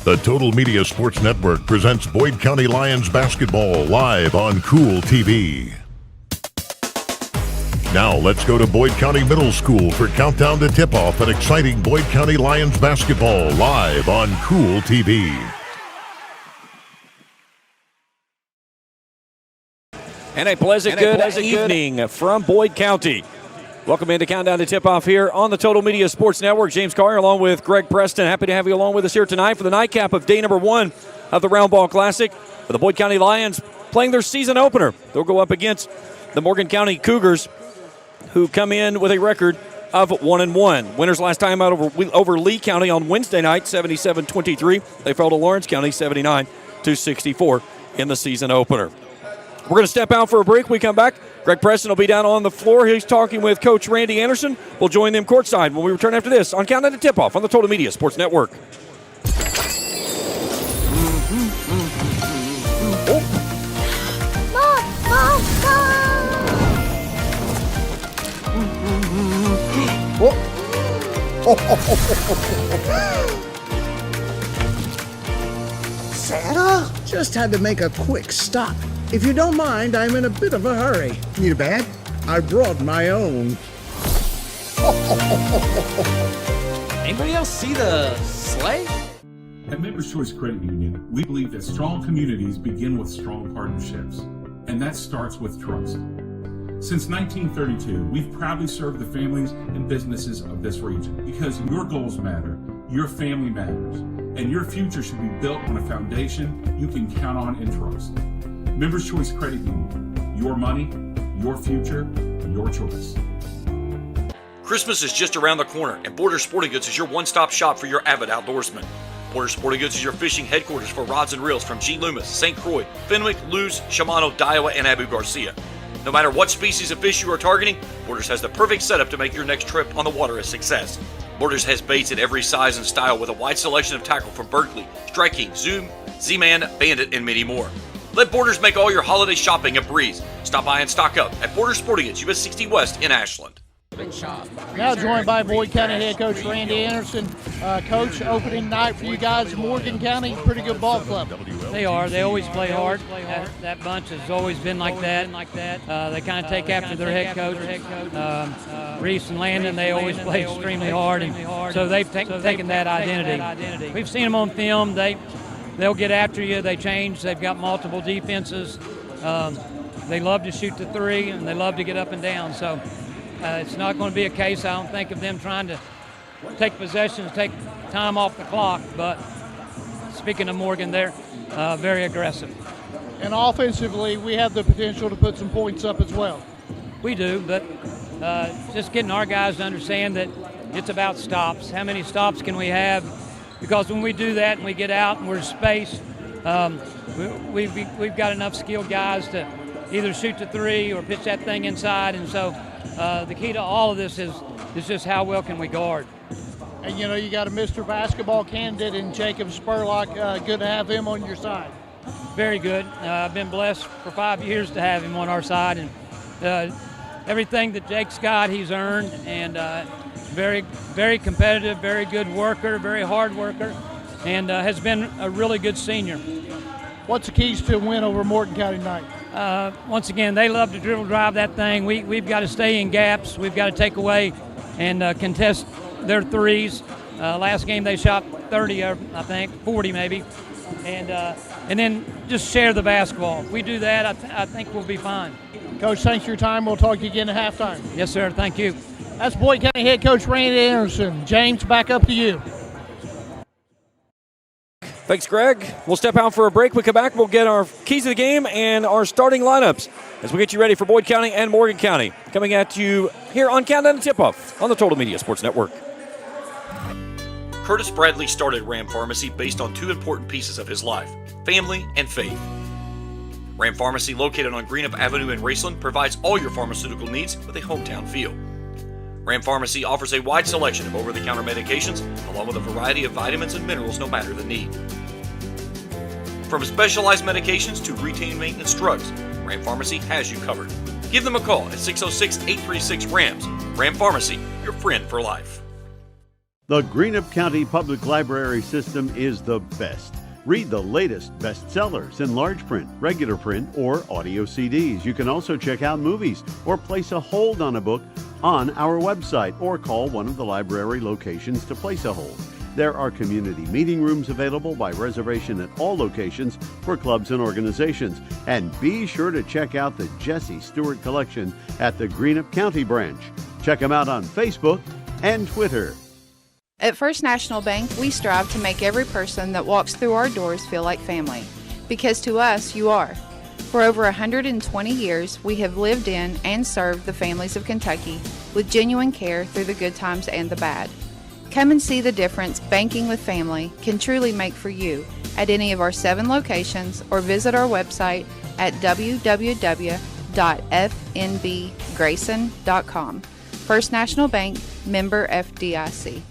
The Total Media Sports Network presents Boyd County Lions basketball live on Kool TV. Now let's go to Boyd County Middle School for countdown to tip-off an exciting Boyd County Lions basketball live on Kool TV. And a pleasant good evening from Boyd County. Welcome into Countdown to Tip-Off here on the Total Media Sports Network. James Collier along with Greg Preston. Happy to have you along with us here tonight for the nightcap of day number 1 of the Roundball Classic. For the Boyd County Lions playing their season opener. They'll go up against the Morgan County Cougars, who come in with a record of 1-1. Winners last time out over Lee County on Wednesday night, 77-23. They fell to Lawrence County, 79-64 in the season opener. We're going to step out for a break. We come back. Greg Preston will be down on the floor. He's talking with Coach Randy Anderson. We'll join them courtside when we return after this on Countdown to Tip-Off on the Total Media Sports Network. Santa? Just had to make a quick stop. If you don't mind, I'm in a bit of a hurry. Need a bag? I brought my own. Anybody else see the sleigh? At Members Choice Credit Union, we believe that strong communities begin with strong partnerships, and that starts with trust. Since 1932, we've proudly served the families and businesses of this region because your goals matter, your family matters, and your future should be built on a foundation you can count on and trust. Members Choice Credit Union, your money, your future, your choice. Christmas is just around the corner, and Borders Sporting Goods is your one-stop shop for your avid outdoorsman. Borders Sporting Goods is your fishing headquarters for rods and reels from G. Loomis, St. Croix, Fenwick, Lewes, Shimano, Daiwa, and Abu Garcia. No matter what species of fish you are targeting, Borders has the perfect setup to make your next trip on the water a success. Borders has baits in every size and style with a wide selection of tackle from Berkeley, Strike King, Zoom, Z-Man, Bandit, and many more. Let Borders make all your holiday shopping a breeze. Stop by and stock up at Borders Sporting Goods, US 60 West in Ashland. Now joined by Boyd County head coach Randy Anderson. Coach, opening night for you guys, Morgan County, pretty good ball club. They are. They always play hard. That bunch has always been like that. They kind of take after their head coach. Reese and Landon, they always play extremely hard, and so they've taken that identity. We've seen them on film. They'll get after you. They change. They've got multiple defenses. They love to shoot the three, and they love to get up and down. So it's not going to be a case, I don't think, of them trying to take possessions, take time off the clock. But speaking of Morgan, they're very aggressive. And offensively, we have the potential to put some points up as well. We do, but just getting our guys to understand that it's about stops. How many stops can we have? Because when we do that and we get out and we're spaced, we've got enough skilled guys to either shoot the three or pitch that thing inside. And so the key to all of this is just how well can we guard. And, you know, you got a Mr. Basketball candidate in Jacob Spurlock. Good to have him on your side. Very good. I've been blessed for 5 years to have him on our side. And everything that Jake's got, he's earned. And very, very competitive, very good worker, very hard worker, and has been a really good senior. What's the keys to a win over Morgan County tonight? Once again, they love to dribble drive that thing. We've got to stay in gaps. We've got to take away and contest their threes. Last game they shot 30, I think, 40 maybe, and then just share the basketball. If we do that, I think we'll be fine. Coach, thanks for your time. We'll talk to you again at halftime. Yes, sir. Thank you. That's Boyd County head coach Randy Anderson. James, back up to you. Thanks, Greg. We'll step out for a break. We come back, we'll get our keys to the game and our starting lineups as we get you ready for Boyd County and Morgan County. Coming at you here on Countdown to Tip-Off on the Total Media Sports Network. Curtis Bradley started Ram Pharmacy based on two important pieces of his life, family and faith. Ram Pharmacy, located on Greenup Avenue in Raceland, provides all your pharmaceutical needs with a hometown feel. Ram Pharmacy offers a wide selection of over-the-counter medications, along with a variety of vitamins and minerals no matter the need. From specialized medications to routine maintenance drugs, Ram Pharmacy has you covered. Give them a call at 606-836-RAMS. Ram Pharmacy, your friend for life. The Greenup County Public Library system is the best. Read the latest bestsellers in large print, regular print, or audio CDs. You can also check out movies or place a hold on a book on our website or call one of the library locations to place a hold. There are community meeting rooms available by reservation at all locations for clubs and organizations. And be sure to check out the Jesse Stewart collection at the Greenup County branch. Check them out on Facebook and Twitter. At First National Bank, we strive to make every person that walks through our doors feel like family. Because to us, you are. For over 120 years, we have lived in and served the families of Kentucky with genuine care through the good times and the bad. Come and see the difference banking with family can truly make for you at any of our 7 locations or visit our website at www.fnbgrayson.com. First National Bank, member FDIC.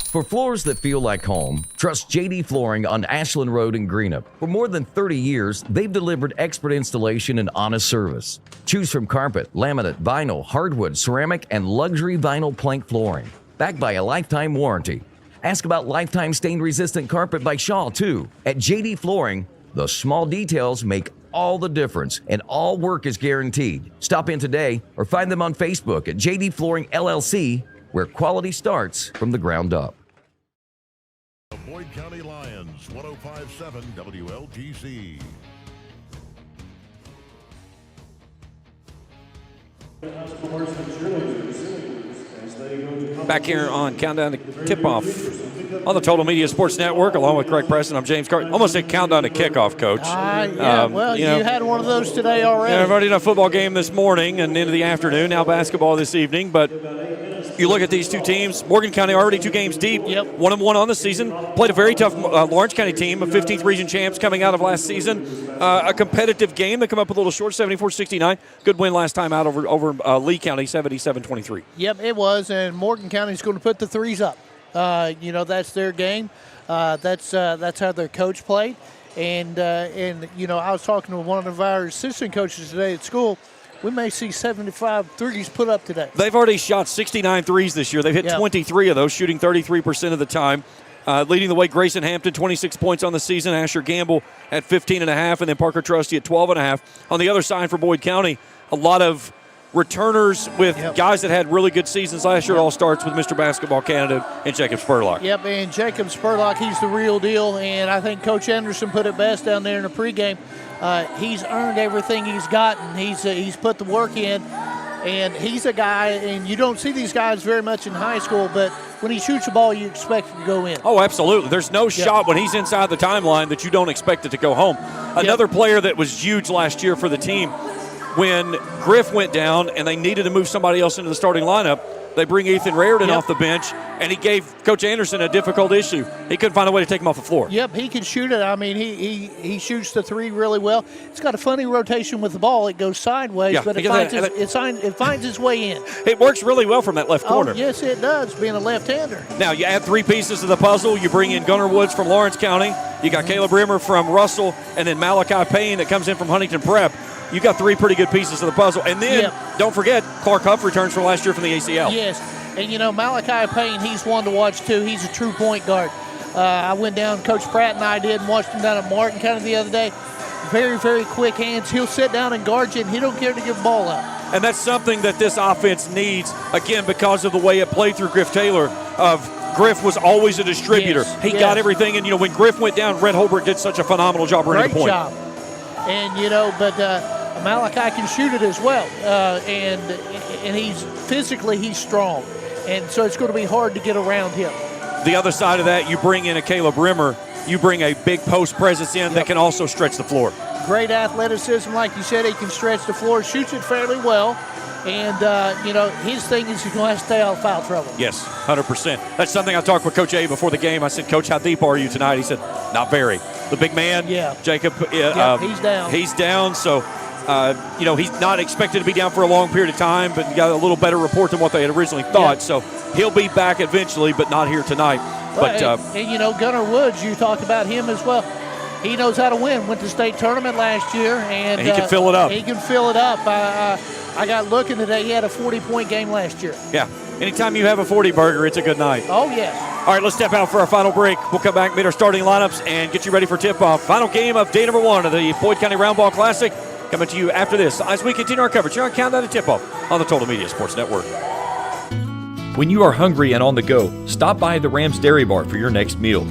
For floors that feel like home, trust JD Flooring on Ashland Road in Greenup. For more than 30 years, they've delivered expert installation and honest service. Choose from carpet, laminate, vinyl, hardwood, ceramic, and luxury vinyl plank flooring. Backed by a lifetime warranty. Ask about lifetime stain-resistant carpet by Shaw, too. At JD Flooring, the small details make all the difference, and all work is guaranteed. Stop in today or find them on Facebook at JD Flooring LLC, where quality starts from the ground up. The Boyd County Lions, 105.7 WLTC. Back here on Countdown to Tip-Off on the Total Media Sports Network, along with Greg Preston. I'm James Carter. Almost said Countdown to Kickoff, Coach. You had one of those today already. Yeah, I've already done a football game this morning and into the afternoon, now basketball this evening. But you look at these two teams, Morgan County already 2 games deep, 1-1 on the season. Played a very tough Lawrence County team, a 15th region champs coming out of last season. A competitive game. They come up a little short, 74-69. Good win last time out over Lee County, 77-23. Yep, it was, and Morgan County's going to put the threes up. That's their game. That's how their coach played. And I was talking to one of our assistant coaches today at school. We may see 75 threes put up today. They've already shot 69 threes this year. They've hit 23 of those, shooting 33% of the time. Leading the way, Grayson Hampton, 26 points on the season. Asher Gamble at 15.5, and then Parker Trusty at 12.5. On the other side for Boyd County, a lot of returners with guys that had really good seasons last year. It all starts with Mr. Basketball candidate and Jacob Spurlock. Yep, and Jacob Spurlock, he's the real deal, and I think Coach Anderson put it best down there in the pregame. He's earned everything he's gotten. He's put the work in, and he's a guy, and you don't see these guys very much in high school, but when he shoots the ball, you expect it to go in. Oh, absolutely. There's no shot when he's inside the timeline that you don't expect it to go home. Another player that was huge last year for the team, when Griff went down and they needed to move somebody else into the starting lineup, they bring Ethan Raridan off the bench, and he gave Coach Anderson a difficult issue. He couldn't find a way to take him off the floor. Yep, he can shoot it. I mean, he shoots the three really well. It's got a funny rotation with the ball. It goes sideways, but it finds its way in. It works really well from that left corner. Oh, yes, it does, being a left-hander. Now, you add 3 pieces to the puzzle. You bring in Gunnar Woods from Lawrence County. You got Caleb Rimmer from Russell, and then Malachi Payne that comes in from Huntington Prep. You got 3 pretty good pieces of the puzzle. And then, don't forget, Clark Huff returns from last year from the ACL. Yes, and Malachi Payne, he's one to watch too. He's a true point guard. I went down, Coach Pratt and I did, and watched him down at Martin County the other day. Very, very quick hands. He'll sit down and guard you, and he don't care to give the ball up. And that's something that this offense needs, again, because of the way it played through Griff Taylor. Griff was always a distributor. He got everything, and, when Griff went down, Red Holbrook did such a phenomenal job running the point. Great job. And, Malachi can shoot it as well, and he's strong, and so it's going to be hard to get around him. The other side of that, you bring in a Caleb Rimmer, you bring a big post presence in that can also stretch the floor. Great athleticism, like you said, he can stretch the floor, shoots it fairly well, and his thing is he's going to have to stay out of foul trouble. Yes, 100%. That's something I talked with Coach A before the game. I said, Coach, how deep are you tonight? He said, not very. The big man, Jacob, he's down. He's down, so. He's not expected to be down for a long period of time, but got a little better report than what they had originally thought. So he'll be back eventually, but not here tonight. Well, but Gunnar Woods, you talked about him as well. He knows how to win. Went to state tournament last year, and he can fill it up. He can fill it up. I got looking today. He had a 40-point game last year. Yeah. Anytime you have a 40 burger, it's a good night. Oh yes. All right, let's step out for our final break. We'll come back, meet our starting lineups, and get you ready for tip-off. Final game of day number 1 of the Boyd County Roundball Classic coming to you after this as we continue our coverage here on Countdown to Tip-Off on the Total Media Sports Network. When you are hungry and on the go, stop by the Rams Dairy Bar for your next meal.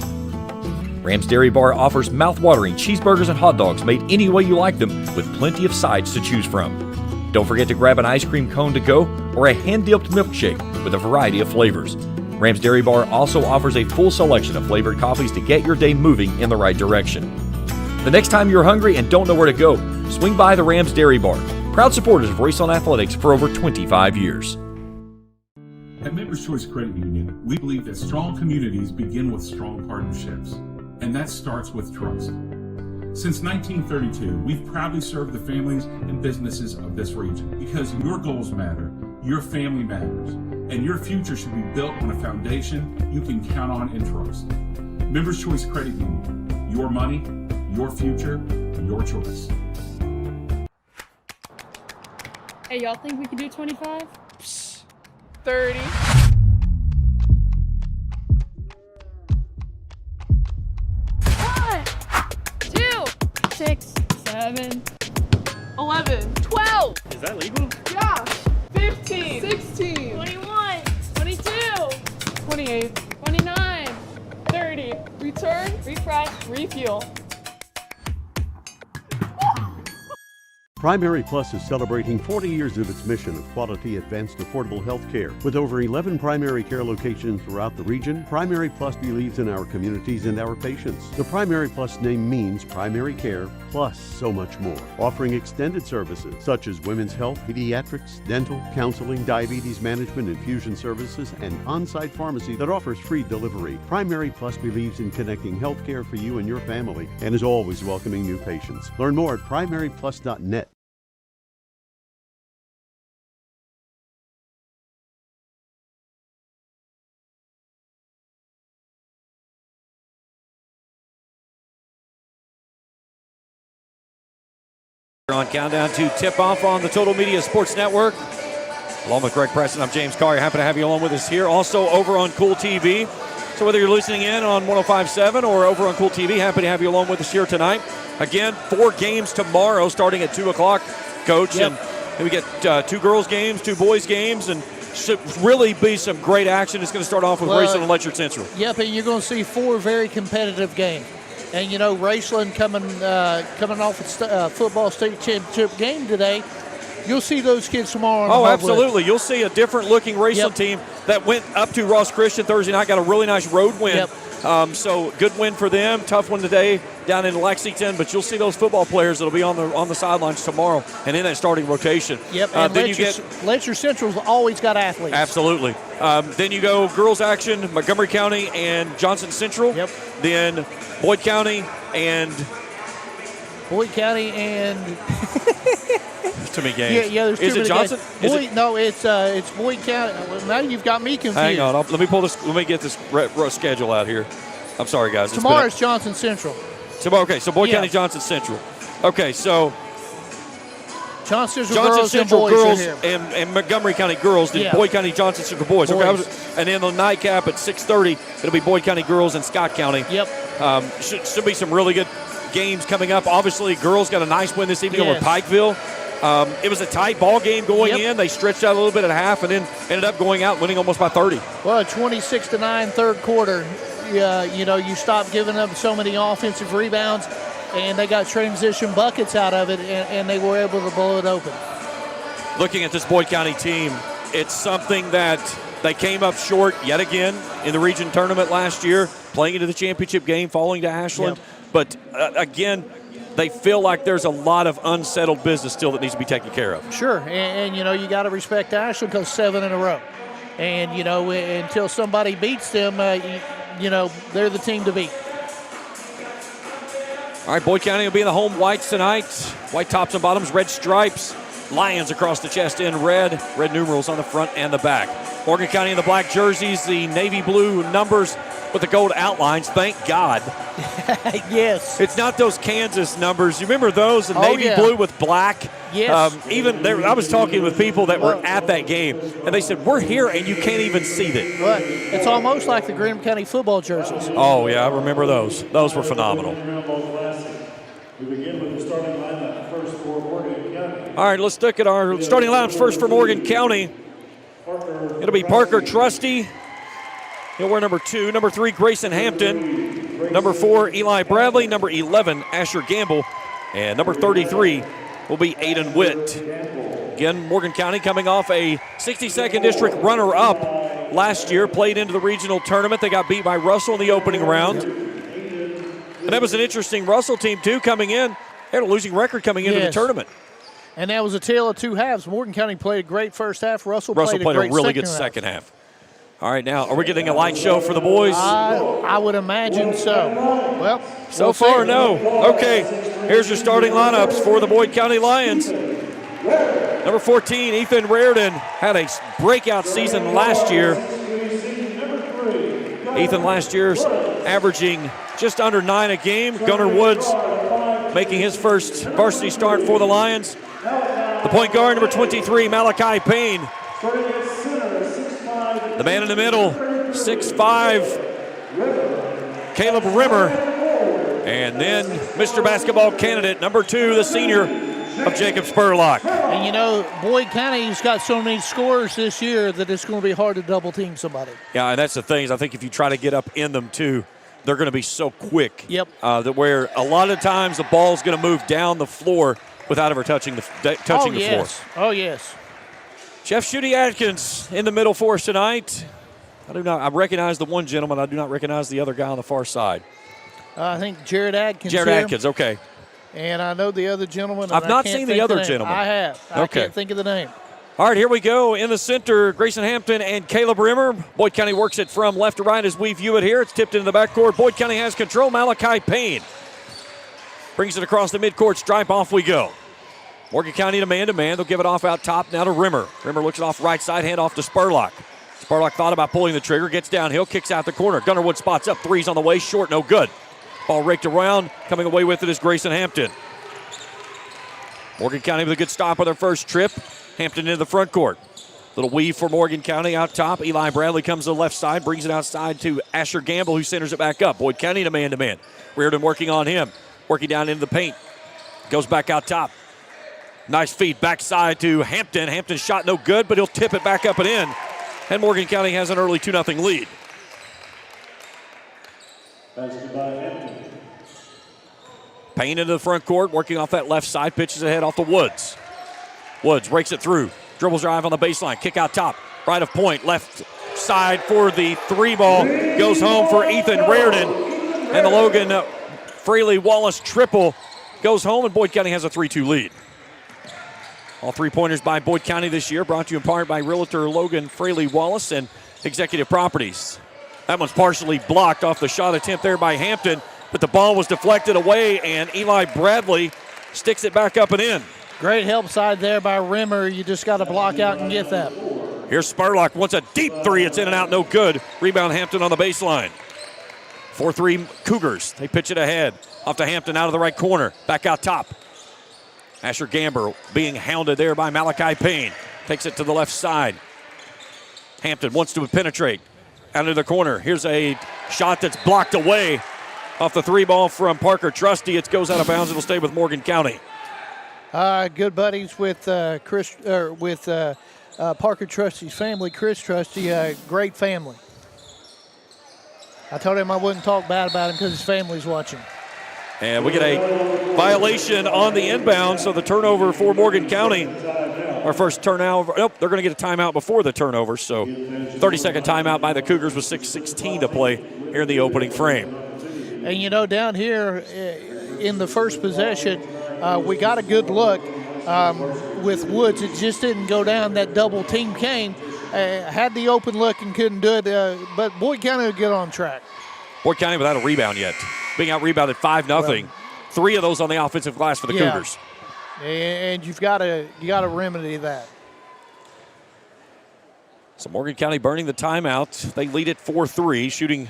Rams Dairy Bar offers mouth-watering cheeseburgers and hot dogs made any way you like them with plenty of sides to choose from. Don't forget to grab an ice cream cone to go or a hand-dipped milkshake with a variety of flavors. Rams Dairy Bar also offers a full selection of flavored coffees to get your day moving in the right direction. The next time you're hungry and don't know where to go, swing by the Rams Dairy Bar, proud supporters of Racelawn Athletics for over 25 years. At Members Choice Credit Union, we believe that strong communities begin with strong partnerships, and that starts with trust. Since 1932, we've proudly served the families and businesses of this region because your goals matter, your family matters, and your future should be built on a foundation you can count on and trust. Members Choice Credit Union, your money, your future, your choice. Hey, y'all think we can do 25? 30. 1, 2, 6, 7, 11. 12. Is that legal? Yeah. 15. 16. 21, 22, 28. 29, 30. Return. Refresh. Refuel. Primary Plus is celebrating 40 years of its mission of quality, advanced, affordable health care. With over 11 primary care locations throughout the region, Primary Plus believes in our communities and our patients. The Primary Plus name means primary care plus so much more, offering extended services such as women's health, pediatrics, dental, counseling, diabetes management, infusion services, and on-site pharmacy that offers free delivery. Primary Plus believes in connecting healthcare for you and your family and is always welcoming new patients. Learn more at primaryplus.net. On Countdown to Tip-Off on the Total Media Sports Network. Along with Greg Preston, I'm James Carr. Happy to have you along with us here. Also over on Kool TV. So whether you're listening in on 105.7 or over on Kool TV, happy to have you along with us here tonight. Again, 4 games tomorrow starting at 2 o'clock, Coach. Yep. And we get 2 girls games, 2 boys games, and should really be some great action. It's going to start off with Racelawn and Letchert Central. Yep, and you're going to see 4 very competitive games. And, you know, Racelawn coming off a football state championship game today, you'll see those kids tomorrow. Oh, absolutely. You'll see a different-looking Racelawn team that went up to Ross Christian Thursday night, got a really nice road win. Yep. So good win for them. Tough one today down in Lexington, but you'll see those football players that'll be on the sidelines tomorrow and in that starting rotation. Yep, and then Letchert Central's always got athletes. Absolutely. Then you go girls action, Montgomery County and Johnson Central. Yep. Then Boyd County and too many games. Yeah, there's too Is many it Johnson? games. No, it's Boyd County. Well, now you've got me confused. Hang on, let me pull this. Let me get this schedule out here. I'm sorry, guys. Tomorrow's Johnson Central. Tomorrow, okay. So Boyd County, Johnson Central. Okay, so Johnson Central girls and Montgomery County girls. Then Boyd County, Johnson Central boys. Okay, and then the nightcap at 6:30. It'll be Boyd County girls and Scott County. Yep. Should be some really good games coming up. Obviously, girls got a nice win this evening over Pikeville. It was a tight ball game going in. They stretched out a little bit at half and then ended up going out and winning almost by 30. Well, 26-9 third quarter. You know, you stopped giving up so many offensive rebounds, and they got transition buckets out of it, and they were able to blow it open. Looking at this Boyd County team, it's something that they came up short yet again in the region tournament last year, playing into the championship game, falling to Ashland. But again, they feel like there's a lot of unsettled business still that needs to be taken care of. Sure, and you know, you got to respect Ashland because 7 in a row. And, you know, until somebody beats them, you know, they're the team to beat. All right, Boyd County will be in the home whites tonight. White tops and bottoms, red stripes, lions across the chest in red numerals on the front and the back. Morgan County in the black jerseys, the navy blue numbers with the gold outlines. Thank God. Yes. It's not those Kansas numbers. You remember those? The navy blue with black? Yes. Even there, I was talking with people that were at that game, and they said, we're here and you can't even see them. But it's almost like the Graham County football jerseys. Oh, yeah, I remember those. Those were phenomenal. We begin with the starting lineup first for Morgan County. All right, let's look at our starting lineups first for Morgan County. It'll be Parker Trusty. He'll wear number 2. Number 3, Grayson Hampton. Number 4, Eli Bradley. Number 11, Asher Gamble. And number 33 will be Aiden Witt. Again, Morgan County coming off a 62nd District runner-up last year, played into the regional tournament. They got beat by Russell in the opening round. And that was an interesting Russell team, too, coming in. They had a losing record coming into the tournament. And that was a tale of two halves. Morgan County played a great first half. Russell played a really good second half. All right, now, are we getting a light show for the boys? I would imagine so. Well, so far, no. Okay, here's your starting lineups for the Boyd County Lions. Number 14, Ethan Reardon, had a breakout season last year. Ethan last year's averaging just under 9 a game. Gunnar Woods making his first varsity start for the Lions. The point guard, number 23, Malachi Payne. The man in the middle, 6'5", Caleb Rimmer. And then Mr. Basketball candidate, number 2, the senior of Jacob Spurlock. And you know, Boyd County's got so many scorers this year that it's going to be hard to double team somebody. Yeah, and that's the thing is I think if you try to get up in them too, they're going to be so quick. Yep. That where a lot of times the ball's going to move down the floor without ever touching the floor. Oh, yes. Jeff Shooty Atkins in the middle for us tonight. I recognize the one gentleman. I do not recognize the other guy on the far side. I think Jared Adkins. Jared Adkins, okay. And I know the other gentleman. I've not seen the other gentleman. I have. I can't think of the name. All right, here we go. In the center, Grayson Hampton and Caleb Rimmer. Boyd County works it from left to right as we view it here. It's tipped into the backcourt. Boyd County has control. Malachi Payne brings it across the midcourt stripe. Off we go. Morgan County to man-to-man. They'll give it off out top now to Rimmer. Rimmer looks it off right side, hand off to Spurlock. Spurlock thought about pulling the trigger, gets downhill, kicks out the corner. Gunnerwood spots up, three's on the way, short, no good. Ball raked around, coming away with it is Grayson Hampton. Morgan County with a good stop on their first trip. Hampton into the front court. Little weave for Morgan County out top. Eli Bradley comes to the left side, brings it outside to Asher Gamble, who centers it back up. Boyd County to man-to-man. Reardon working on him, working down into the paint. Goes back out top. Nice feed backside to Hampton. Hampton's shot no good, but he'll tip it back up and in. And Morgan County has an early 2-0 lead. Payne into the front court, working off that left side, pitches ahead off the Woods. Woods rakes it through, dribbles drive on the baseline, kick out top, right of point, left side for the three ball, goes home for Ethan Reardon. And the Logan Fraley Wallace triple goes home, and Boyd County has a 3-2 lead. All three-pointers by Boyd County this year, brought to you in part by Realtor Logan Fraley Wallace and Executive Properties. That one's partially blocked off the shot attempt there by Hampton, but the ball was deflected away, and Eli Bradley sticks it back up and in. Great help side there by Rimmer. You just got to block out and get that. Here's Spurlock, wants a deep three. It's in and out, no good. Rebound Hampton on the baseline. 4-3 Cougars. They pitch it ahead. Off to Hampton out of the right corner. Back out top. Asher Gamber being hounded there by Malachi Payne. Takes it to the left side. Hampton wants to penetrate. Out into the corner. Here's a shot that's blocked away off the three ball from Parker Trusty. It goes out of bounds. It'll stay with Morgan County. Good buddies with Parker Trusty's family. Chris Trusty, great family. I told him I wouldn't talk bad about him because his family's watching. And we get a violation on the inbound, so the turnover for Morgan County. Our first turnover. Nope, they're going to get a timeout before the turnover. So 30-second timeout by the Cougars with 6:16 to play here in the opening frame. And, you know, down here in the first possession, we got a good look with Woods. It just didn't go down. That double team came. Had the open look and couldn't do it. But Boyd County will get on track. Boyd County without a rebound yet. Being out-rebounded 5-0. 3 of those on the offensive glass for the Cougars. And you got to remedy that. So Morgan County burning the timeout. They lead it 4-3, shooting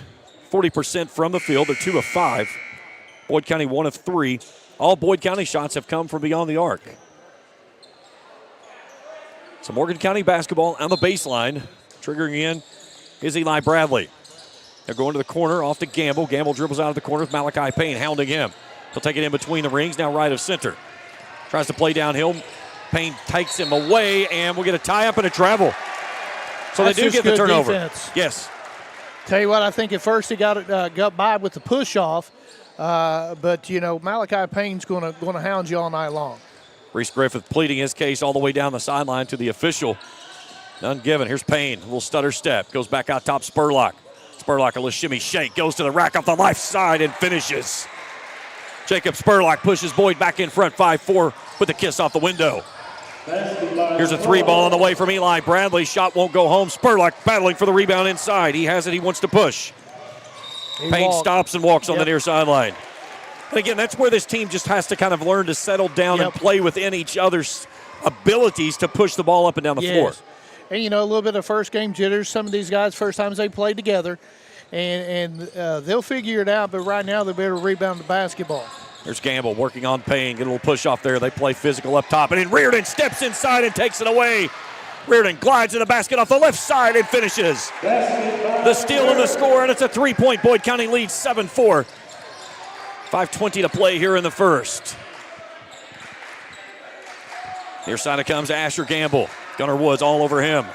40% from the field. They're 2 of 5. Boyd County 1 of 3. All Boyd County shots have come from beyond the arc. So Morgan County basketball on the baseline. Triggering in is Eli Bradley. They're going to the corner, off to Gamble. Gamble dribbles out of the corner with Malachi Payne hounding him. He'll take it in between the rings, now right of center. Tries to play downhill. Payne takes him away, and we'll get a tie-up and a travel. So That's they do just get the good turnover. defense. Yes. Tell you what, I think at first he got by with the push-off, but, you know, Malachi Payne's going to hound you all night long. Reese Griffith pleading his case all the way down the sideline to the official. None given. Here's Payne. A little stutter step. Goes back out top Spurlock. Spurlock, a little shimmy shake. Goes to the rack off the left side and finishes. Jacob Spurlock pushes Boyd back in front. 5-4 with the kiss off the window. Here's a 3-ball on the way from Eli Bradley. Shot won't go home. Spurlock battling for the rebound inside. He has it. He wants to push. Payne stops and walks on the near sideline. And again, that's where this team just has to kind of learn to settle down and play within each other's abilities to push the ball up and down the floor. And, you know, a little bit of first game jitters. Some of these guys, first times they played together, and they'll figure it out, but right now they better rebound the basketball. There's Gamble working on Payne. Get a little push off there. They play physical up top. And then Reardon steps inside and takes it away. Reardon glides in the basket off the left side and finishes. The steal and the score, and it's a 3-point Boyd County lead, 7-4. 5:20 to play here in the first. Near side it comes Asher Gamble. Gunnar Woods all over him.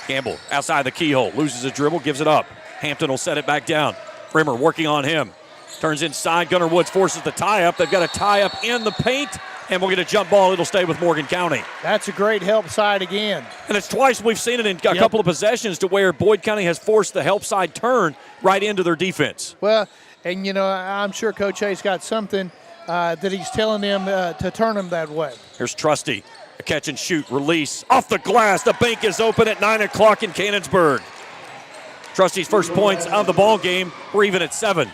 Gamble outside the keyhole. Loses a dribble, gives it up. Hampton will set it back down. Brimmer working on him. Turns inside. Gunnar Woods forces the tie-up. They've got a tie-up in the paint, and we'll get a jump ball. It'll stay with Morgan County. That's a great help side again. And it's twice we've seen it in a couple of possessions to where Boyd County has forced the help side turn right into their defense. Well, and, you know, I'm sure Coach Hayes got something that he's telling them to turn them that way. Here's Trusty. A catch and shoot, release, off the glass. The bank is open at 9 o'clock in Cannonsburg. Trusty's first points of the ball game. We're even at 7.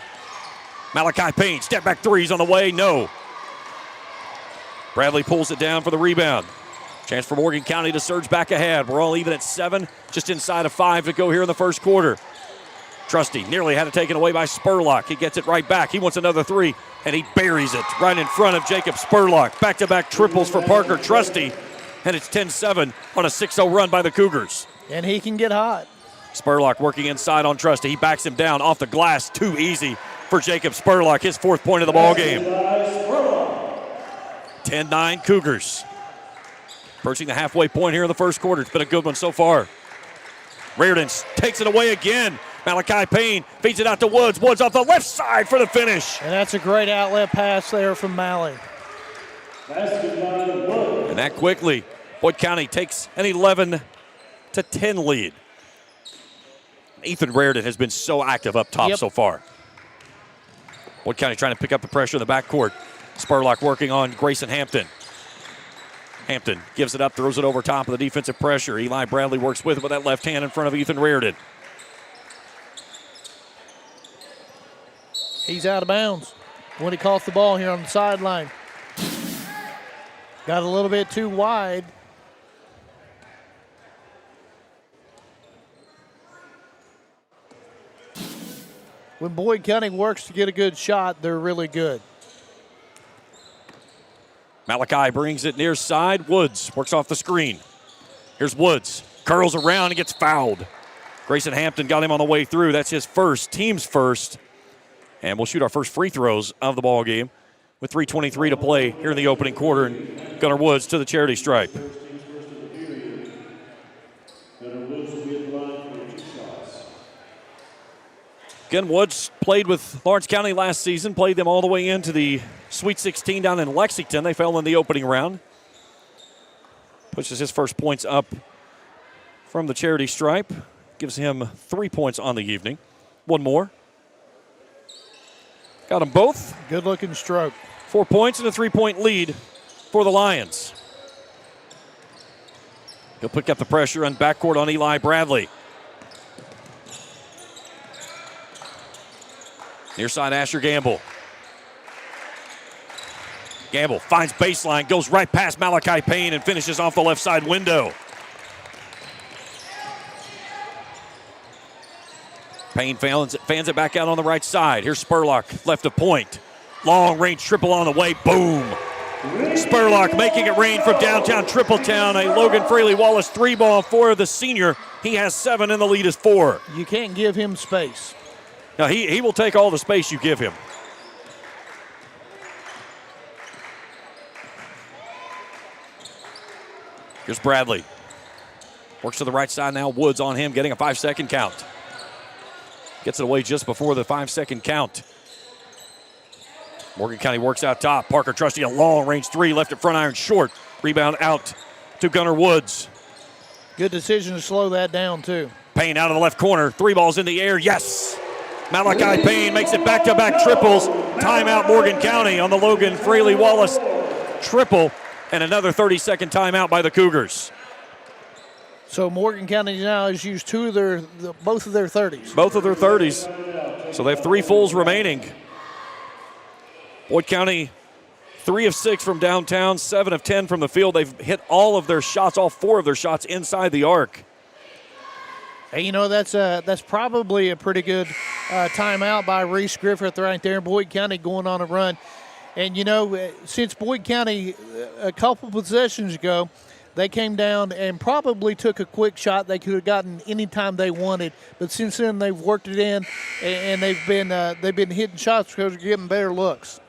Malachi Payne, step back threes on the way, no. Bradley pulls it down for the rebound. Chance for Morgan County to surge back ahead. We're all even at 7, just inside of 5 to go here in the first quarter. Trusty nearly had it taken away by Spurlock. He gets it right back. He wants another 3, and he buries it right in front of Jacob Spurlock. Back-to-back triples for Parker Trusty, and it's 10-7 on a 6-0 run by the Cougars. And he can get hot. Spurlock working inside on Trusty. He backs him down off the glass. Too easy for Jacob Spurlock, his 4th point of the ball game. 10-9 Cougars. Approaching the halfway point here in the first quarter. It's been a good one so far. Reardon takes it away again. Malachi Payne feeds it out to Woods. Woods off the left side for the finish. And that's a great outlet pass there from Malley. And that quickly, Boyd County takes an 11-10 lead. Ethan Reardon has been so active up top so far. Boyd County trying to pick up the pressure in the backcourt. Spurlock working on Grayson Hampton. Hampton gives it up, throws it over top of the defensive pressure. Eli Bradley works with it with that left hand in front of Ethan Reardon. He's out of bounds when he caught the ball here on the sideline. Got a little bit too wide. When Boyd County works to get a good shot, they're really good. Malachi brings it near side. Woods works off the screen. Here's Woods. Curls around and gets fouled. Grayson Hampton got him on the way through. That's his first, team's first. And we'll shoot our first free throws of the ball game with 3:23 to play here in the opening quarter. And Gunnar Woods to the charity stripe. Again, Woods played with Lawrence County last season, played them all the way into the Sweet 16 down in Lexington. They fell in the opening round. Pushes his first points up from the charity stripe. Gives him 3 points on the evening. One more. Got them both. Good-looking stroke. 4 points and a 3-point lead for the Lions. He'll pick up the pressure on backcourt on Eli Bradley. Near side, Asher Gamble. Gamble finds baseline, goes right past Malachi Payne and finishes off the left side window. Payne fans it back out on the right side. Here's Spurlock, left of point. Long range triple on the way. Boom. Spurlock making it rain from downtown Tripletown. A Logan Fraley Wallace 3-ball for the senior. He has 7 and the lead is 4. You can't give him space. Now he will take all the space you give him. Here's Bradley. Works to the right side now. Woods on him, getting a 5-second count. Gets it away just before the 5-second count. Morgan County works out top. Parker Trusty, a long-range 3, left at front iron short. Rebound out to Gunnar Woods. Good decision to slow that down, too. Payne out of the left corner. 3 balls in the air. Yes! Malachi Payne makes it back-to-back triples. Timeout Morgan County on the Logan Fraley Wallace triple. And another 30-second timeout by the Cougars. So Morgan County now has used both of their 30s. Both of their 30s. So they have 3 fulls remaining. Boyd County, 3 of 6 from downtown, 7 of 10 from the field. They've hit all of their shots, all 4 of their shots inside the arc. Hey, that's probably a pretty good timeout by Reese Griffith right there. Boyd County going on a run. And, since Boyd County a couple possessions ago, they came down and probably took a quick shot they could have gotten any time they wanted. But since then, they've worked it in, and they've been hitting shots because they're getting better looks.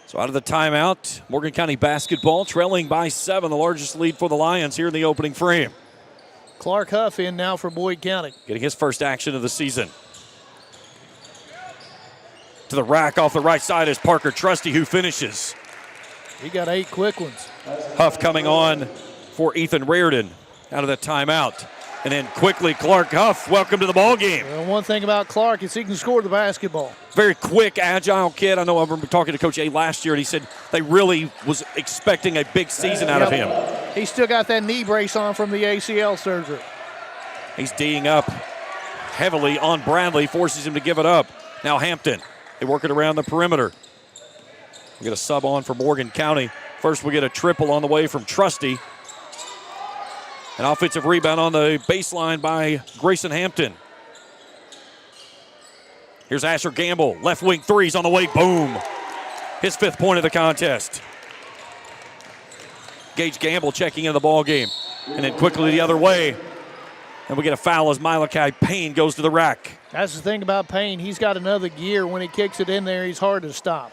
So out of the timeout, Morgan County basketball trailing by 7, the largest lead for the Lions here in the opening frame. Clark Huff in now for Boyd County. Getting his first action of the season. To the rack off the right side is Parker Trusty, who finishes. He got 8 quick ones. Huff coming on for Ethan Reardon out of the timeout. And then quickly, Clark Huff, welcome to the ball game. Well, one thing about Clark is he can score the basketball. Very quick, agile kid. I know I remember talking to Coach A last year, and he said they really was expecting a big season out of him. He's still got that knee brace on from the ACL surgery. He's D'ing up heavily on Bradley, forces him to give it up. Now Hampton, they work it around the perimeter. We get a sub on for Morgan County. First we get a triple on the way from Trusty. An offensive rebound on the baseline by Grayson Hampton. Here's Asher Gamble. Left wing 3's on the way. Boom. His 5th point of the contest. Gage Gamble checking into the ball game. And then quickly the other way. And we get a foul as Malachi Payne goes to the rack. That's the thing about Payne. He's got another gear. When he kicks it in there, he's hard to stop.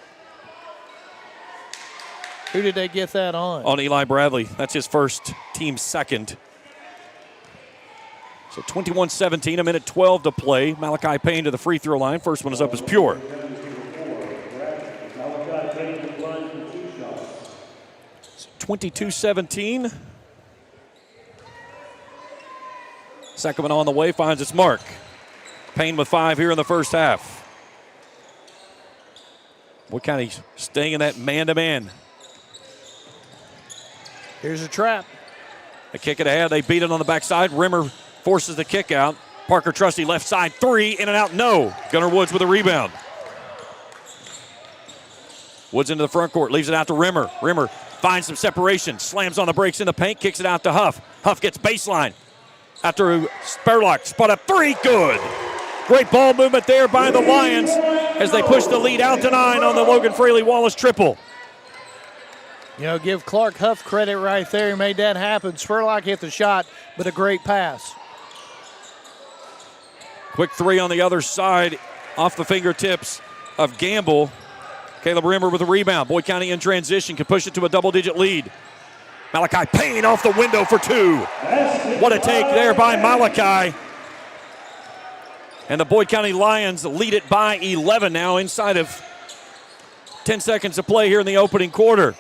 Who did they get that on? On Eli Bradley. That's his first, team second. So 21-17, a minute 12 to play. Malachi Payne to the free throw line. First one is up as pure. 22-17. Second one on the way, finds its mark. Payne with 5 here in the first half. Boyd County staying in that man-to-man. Here's a trap. They kick it ahead. They beat it on the backside. Rimmer forces the kick out. Parker Trusty left side 3, in and out, no. Gunnar Woods with a rebound. Woods into the front court, leaves it out to Rimmer. Rimmer finds some separation, slams on the brakes in the paint, kicks it out to Huff. Huff gets baseline. After Spurlock, spot up 3, good. Great ball movement there by the Lions as they push the lead out to 9 on the Logan Fraley Wallace triple. Give Clark Huff credit right there. He made that happen. Spurlock hit the shot, but a great pass. Quick 3 on the other side off the fingertips of Gamble. Caleb Rimmer with a rebound. Boyd County in transition can push it to a double-digit lead. Malachi Payne off the window for 2. What a take there by Malachi. And the Boyd County Lions lead it by 11 now inside of 10 seconds to play here in the opening quarter.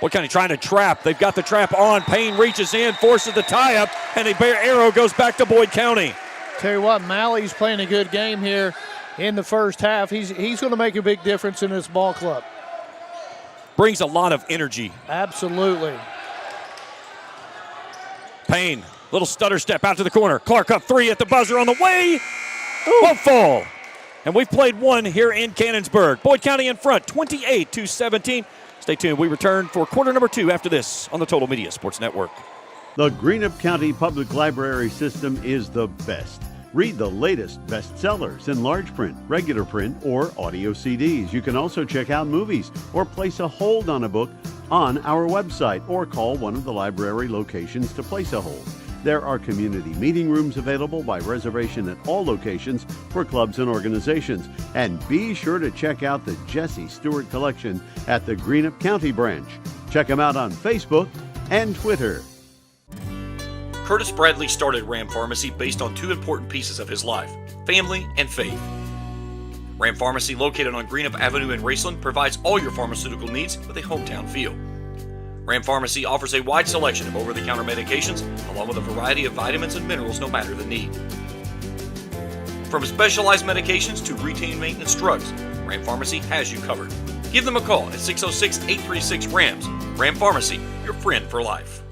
Boyd County trying to trap. They've got the trap on. Payne reaches in, forces the tie-up, and the arrow goes back to Boyd County. Tell you what, Mally's playing a good game here in the first half. He's going to make a big difference in this ball club. Brings a lot of energy. Absolutely. Payne, little stutter step out to the corner. Clark up 3 at the buzzer on the way. Won't fall. And we've played 1 here in Cannonsburg. Boyd County in front, 28-17. Stay tuned. We return for quarter number 2 after this on the Total Media Sports Network. The Greenup County Public Library system is the best. Read the latest bestsellers in large print, regular print, or audio CDs. You can also check out movies or place a hold on a book on our website or call one of the library locations to place a hold. There are community meeting rooms available by reservation at all locations for clubs and organizations. And be sure to check out the Jesse Stewart collection at the Greenup County branch. Check them out on Facebook and Twitter. Curtis Bradley started Ram Pharmacy based on two important pieces of his life: family and faith. Ram Pharmacy, located on Greenup Avenue in Raceland, provides all your pharmaceutical needs with a hometown feel. Ram Pharmacy offers a wide selection of over-the-counter medications, along with a variety of vitamins and minerals no matter the need. From specialized medications to routine maintenance drugs, Ram Pharmacy has you covered. Give them a call at 606-836-RAMS. Ram Pharmacy, your friend for life.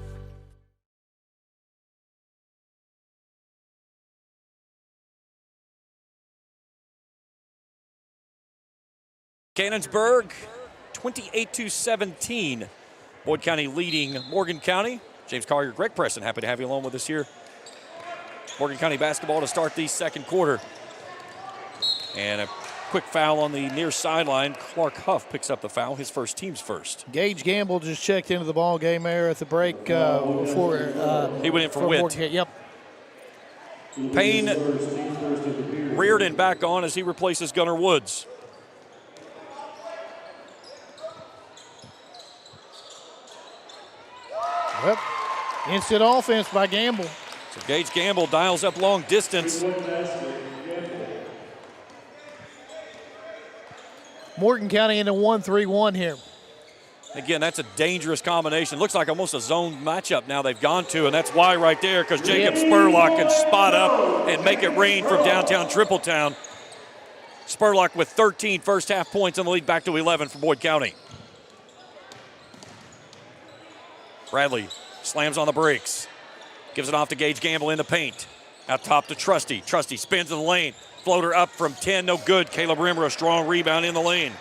Cannonsburg, 28-17. Boyd County leading Morgan County. James Collier, Greg Preston, happy to have you along with us here. Morgan County basketball to start the second quarter. And a quick foul on the near sideline. Clark Huff picks up the foul, his first, team's first. Gage Gamble just checked into the ball game there at the break before. He went in for Witt. Yep. Payne Reardon back on as he replaces Gunnar Woods. Yep. Instant offense by Gamble. So Gage Gamble dials up long distance. Morgan County in a 1-3-1 here. Again, that's a dangerous combination. Looks like almost a zone matchup now they've gone to, and that's why right there, because Jacob Spurlock can spot up and make it rain from downtown Tripletown. Spurlock with 13 first half points and the lead back to 11 for Boyd County. Bradley slams on the brakes. Gives it off to Gage Gamble in the paint. Out top to Trusty. Trusty spins in the lane. Floater up from 10, no good. Caleb Rimmer, a strong rebound in the lane.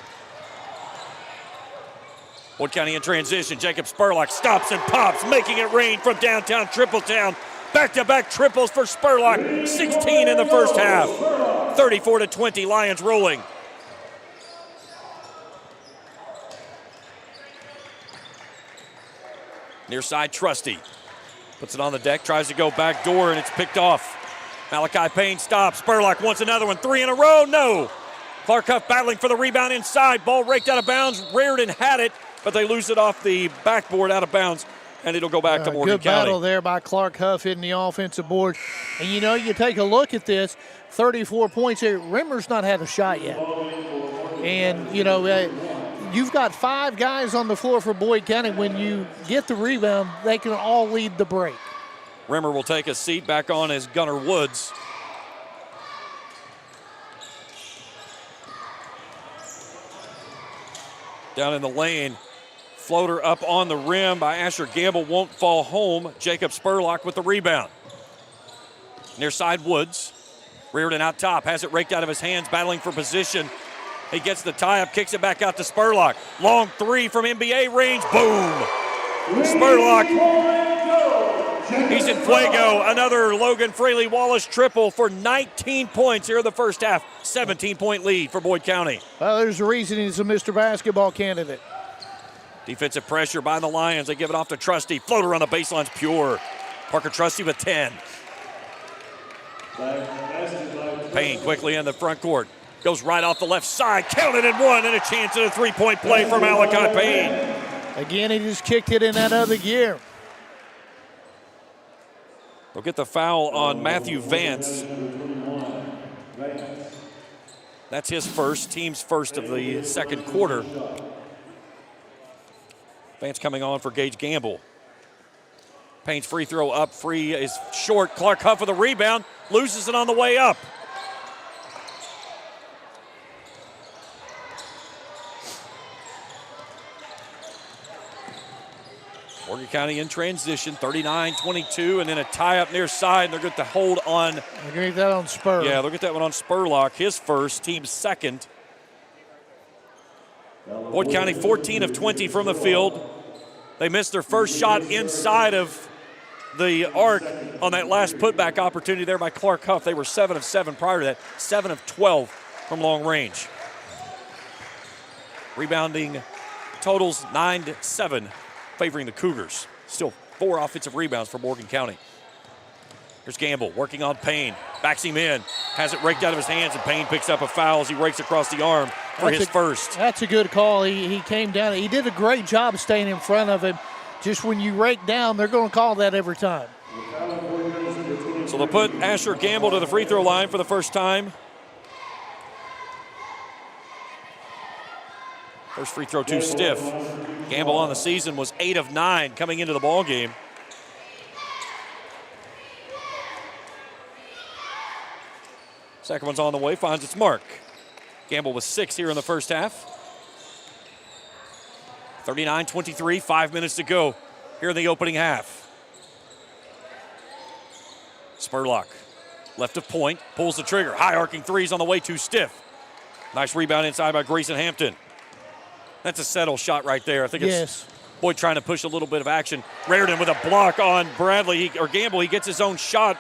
Boyd County in transition. Jacob Spurlock stops and pops, making it rain from downtown Tripletown. Back-to-back triples for Spurlock. 16 in the first half. 34-20, Lions rolling. Near side, Trusty. Puts it on the deck, tries to go back door, and it's picked off. Malachi Payne stops. Spurlock wants another one. 3 in a row, no. Clark Huff battling for the rebound inside. Ball raked out of bounds. Reardon had it, but they lose it off the backboard out of bounds, and it'll go back to Morgan County. Good County. battle there by Clark Huff hitting the offensive board. And you know, you take a look at this, 34 points here. Rimmer's not had a shot yet. And, you know, you've got 5 guys on the floor for Boyd County. When you get the rebound, they can all lead the break. Rimmer will take a seat back on as Gunnar Woods. Down in the lane, floater up on the rim by Asher Gamble, won't fall home. Jacob Spurlock with the rebound. Near side, Woods. Reardon out top, has it raked out of his hands, battling for position. He gets the tie-up, kicks it back out to Spurlock. Long 3 from NBA range, boom! Spurlock, he's in fuego. Another Logan Fraley Wallace triple for 19 points here in the first half. 17-point lead for Boyd County. Well, there's a reason he's a Mr. Basketball candidate. Defensive pressure by the Lions. They give it off to Trusty. Floater on the baseline's pure. Parker Trusty with 10. Payne quickly in the front court. Goes right off the left side. Counted and one, and a chance at a three-point play for Malachi Payne. Again, he just kicked it in that other gear. They'll get the foul on Matthew Vance. That's his first, team's first of the second quarter. Vance coming on for Gage Gamble. Payne's free throw up, free is short. Clark Huff with a rebound, loses it on the way up. Morgan County in transition, 39-22, and then a tie-up near side, and they're going to hold on. They're going to get that on Spur. Yeah, they'll get that one on Spurlock, his first, team's second. Boyd County 14 of 20 from the field. They missed their first shot inside of the arc on that last putback opportunity there by Clark Huff. They were 7 of 7 prior to that, 7 of 12 from long range. Rebounding totals 9-7, favoring the Cougars. Still 4 offensive rebounds for Morgan County. Here's Gamble working on Payne. Backs him in. Has it raked out of his hands, and Payne picks up a foul as he rakes across the arm for his first. That's a good call. He came down. He did a great job staying in front of him. Just when you rake down, they're going to call that every time. So they'll put Asher Gamble to the free throw line for the first time. First free throw too stiff. Gamble on the season was 8 of 9 coming into the ball game. Second one's on the way, finds its mark. Gamble with 6 here in the first half. 39-23, 5 minutes to go here in the opening half. Spurlock, left of point, pulls the trigger. High arcing threes on the way, too stiff. Nice rebound inside by Grayson Hampton. That's a settle shot right there. I think it's Boyd trying to push a little bit of action. Raridan with a block on Bradley, or Gamble. He gets his own shot.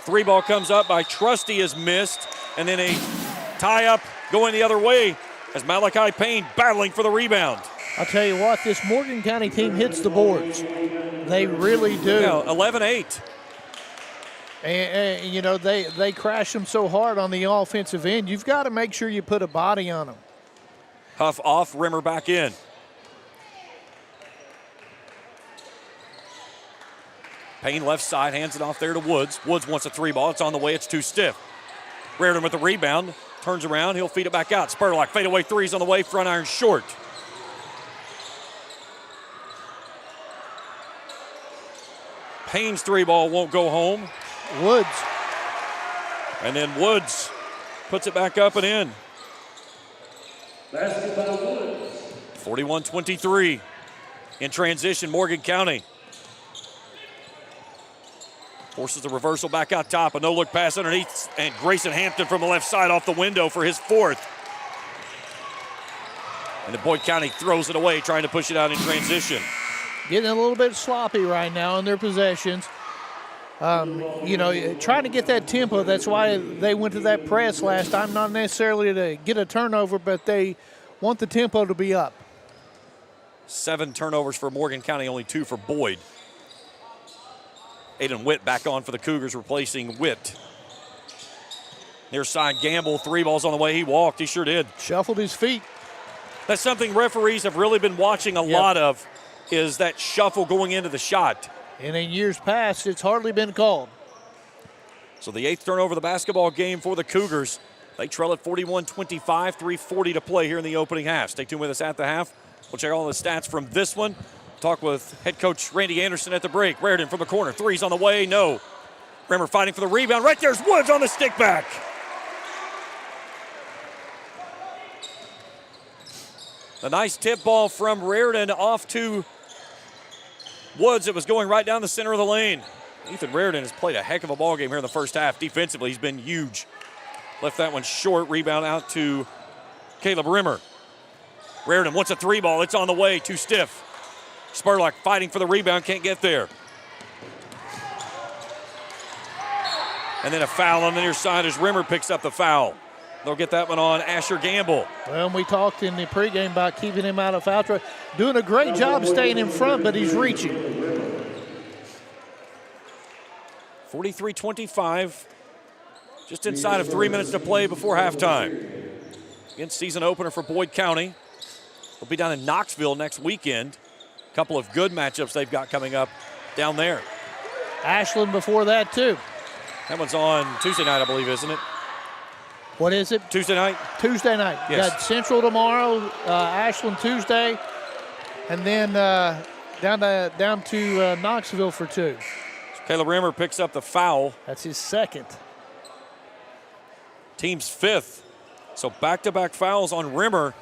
3 ball comes up by Trusty, is missed. And then a tie-up going the other way as Malachi Payne battling for the rebound. I'll tell you what, this Morgan County team hits the boards. They really do. Yeah, 11-8. And you know, they crash them so hard on the offensive end. You've got to make sure you put a body on them. Huff off, Rimmer back in. Payne left side, hands it off there to Woods. Woods wants a 3 ball. It's on the way. It's too stiff. Raridan with the rebound. Turns around. He'll feed it back out. Spurlock, fadeaway threes on the way. Front iron short. Payne's 3 ball won't go home. Woods. And then Woods puts it back up and in. 41-23. In transition, Morgan County forces the reversal back out top. A no-look pass underneath, and Grayson Hampton from the left side off the window for his 4th. And then Boyd County throws it away, trying to push it out in transition. Getting a little bit sloppy right now in their possessions. You know, trying to get that tempo. That's why they went to that press last time, not necessarily to get a turnover, but they want the tempo to be up. 7 turnovers for Morgan County, only 2 for Boyd. Aiden Witt back on for the Cougars, replacing Witt. Near side, Gamble, 3 balls on the way. He walked. He sure did. Shuffled his feet. That's something referees have really been watching a lot of, is that shuffle going into the shot. And in years past, it's hardly been called. So the 8th turnover of the basketball game for the Cougars. They trail at 41-25, 3:40 to play here in the opening half. Stay tuned with us at the half. We'll check all the stats from this one. Talk with head coach Randy Anderson at the break. Raridan from the corner. 3's on the way. No. Rimmer fighting for the rebound. Right there's Woods on the stick back. A nice tip ball from Raridan off to Woods. It was going right down the center of the lane. Ethan Raridan has played a heck of a ball game here in the first half. Defensively, he's been huge. Left that one short. Rebound out to Caleb Rimmer. Raridan wants a 3 ball. It's on the way. Too stiff. Spurlock fighting for the rebound. Can't get there. And then a foul on the near side as Rimmer picks up the foul. They'll get that one on Asher Gamble. Well, we talked in the pregame about keeping him out of foul trouble. Doing a great job staying in front, but he's reaching. 43-25. Just inside of 3 minutes to play before halftime. Again, season opener for Boyd County. They'll be down in Knoxville next weekend. A couple of good matchups they've got coming up down there. Ashland before that, too. That one's on Tuesday night, I believe, isn't it? What is it? Tuesday night? Tuesday night. Yes. Got Central tomorrow, Ashland Tuesday, and then down to Knoxville for 2. So Caleb Rimmer picks up the foul. That's his 2nd. Team's 5th. So back-to-back fouls on Rimmer.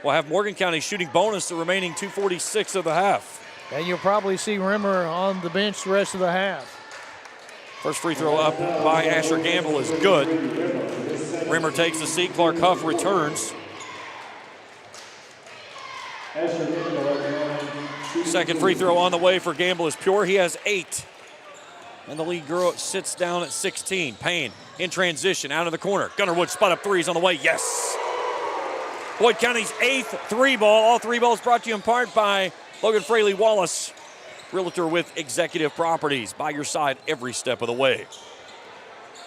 We'll have Morgan County shooting bonus the remaining 2:46 of the half. And you'll probably see Rimmer on the bench the rest of the half. First free throw up by Asher Gamble is good. Rimmer takes the seat. Clark Huff returns. Second free throw on the way for Gamble is pure. He has 8. And the lead sits down at 16. Payne in transition, out of the corner. Gunnerwood spot up threes on the way. Yes. Boyd County's 8th 3-ball. All 3 balls brought to you in part by Logan Fraley Wallace, realtor with Executive Properties. By your side every step of the way.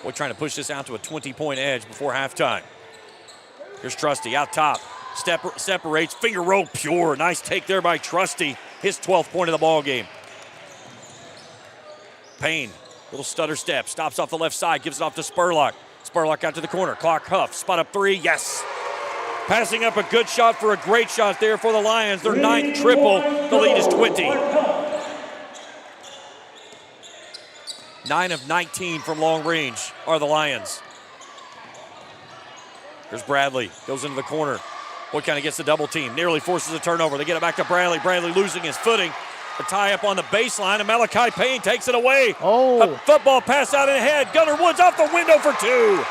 Boyd trying to push this out to a 20-point edge before halftime. Here's Trusty out top. Separates, finger roll, pure. Nice take there by Trusty. His 12th point of the ball game. Payne, little stutter step, stops off the left side, gives it off to Spurlock. Spurlock out to the corner. Clark Huff, spot up 3, yes. Passing up a good shot for a great shot there for the Lions. Their 9th triple. The lead is 20. 9 of 19 from long range are the Lions. Here's Bradley, goes into the corner. Boyd County gets the double team, nearly forces a turnover. They get it back to Bradley. Bradley losing his footing. A tie up on the baseline, and Malachi Payne takes it away. A football pass out ahead. Gunnar Woods off the window for 2.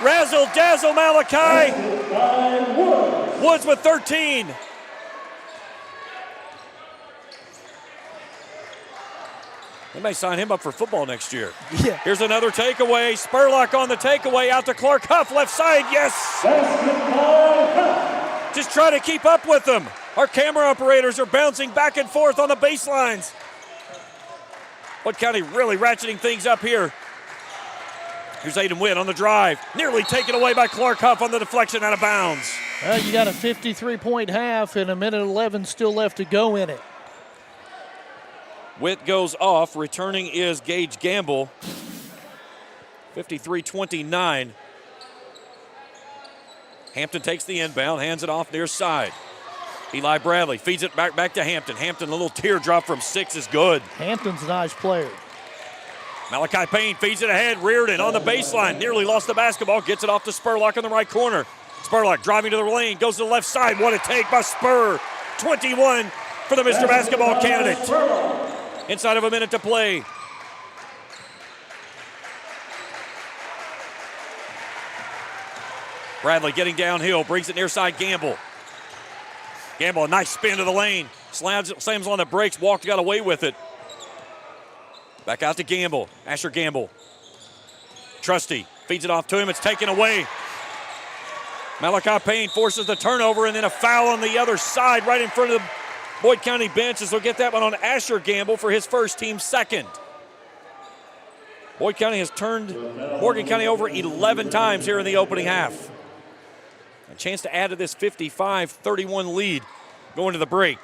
Razzle dazzle Malachi. Woods with 13. They may sign him up for football next year. Yeah. Here's another takeaway. Spurlock on the takeaway, out to Clark Huff, left side, yes! Just try to keep up with them. Our camera operators are bouncing back and forth on the baselines. Boyd County really ratcheting things up here. Here's Aiden Witt on the drive. Nearly taken away by Clark Huff on the deflection out of bounds. Well, you got a 53-point half and a minute 11 still left to go in it. Witt goes off. Returning is Gage Gamble. 53-29. Hampton takes the inbound, hands it off near side. Eli Bradley feeds it back to Hampton. Hampton, a little teardrop from 6 is good. Hampton's a nice player. Malachi Payne feeds it ahead. Reardon on the baseline. Nearly lost the basketball. Gets it off to Spurlock in the right corner. Spurlock driving to the lane. Goes to the left side. What a take by Spur. 21 for the Mr. Basketball candidate. Inside of a minute to play. Bradley getting downhill. Brings it near side Gamble. Gamble, a nice spin to the lane. Slams on the brakes. Walked, got away with it. Back out to Gamble. Asher Gamble. Trusty feeds it off to him. It's taken away. Malachi Payne forces the turnover, and then a foul on the other side right in front of the Boyd County bench, as they'll get that one on Asher Gamble for his first team second. Boyd County has turned Morgan County over 11 times here in the opening half. A chance to add to this 55-31 lead going to the break.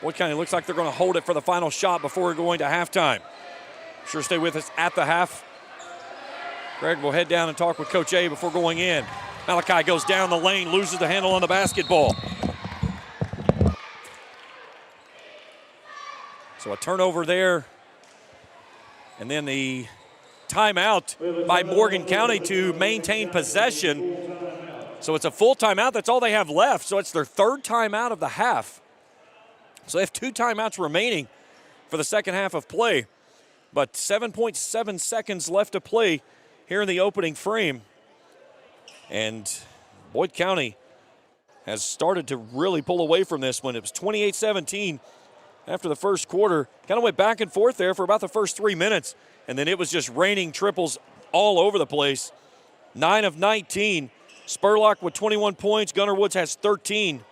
Boyd County looks like they're going to hold it for the final shot before we're going to halftime. Sure, stay with us at the half. Greg will head down and talk with Coach A before going in. Malachi goes down the lane, loses the handle on the basketball. So a turnover there. And then the timeout by Morgan County to maintain possession. So it's a full timeout. That's all they have left. So it's their third timeout of the half. So they have 2 timeouts remaining for the second half of play. But 7.7 seconds left to play here in the opening frame. And Boyd County has started to really pull away from this one. It was 28-17 after the first quarter. Kind of went back and forth there for about the first 3 minutes. And then it was just raining triples all over the place. 9 of 19. Spurlock with 21 points. Gunnar Woods has 13.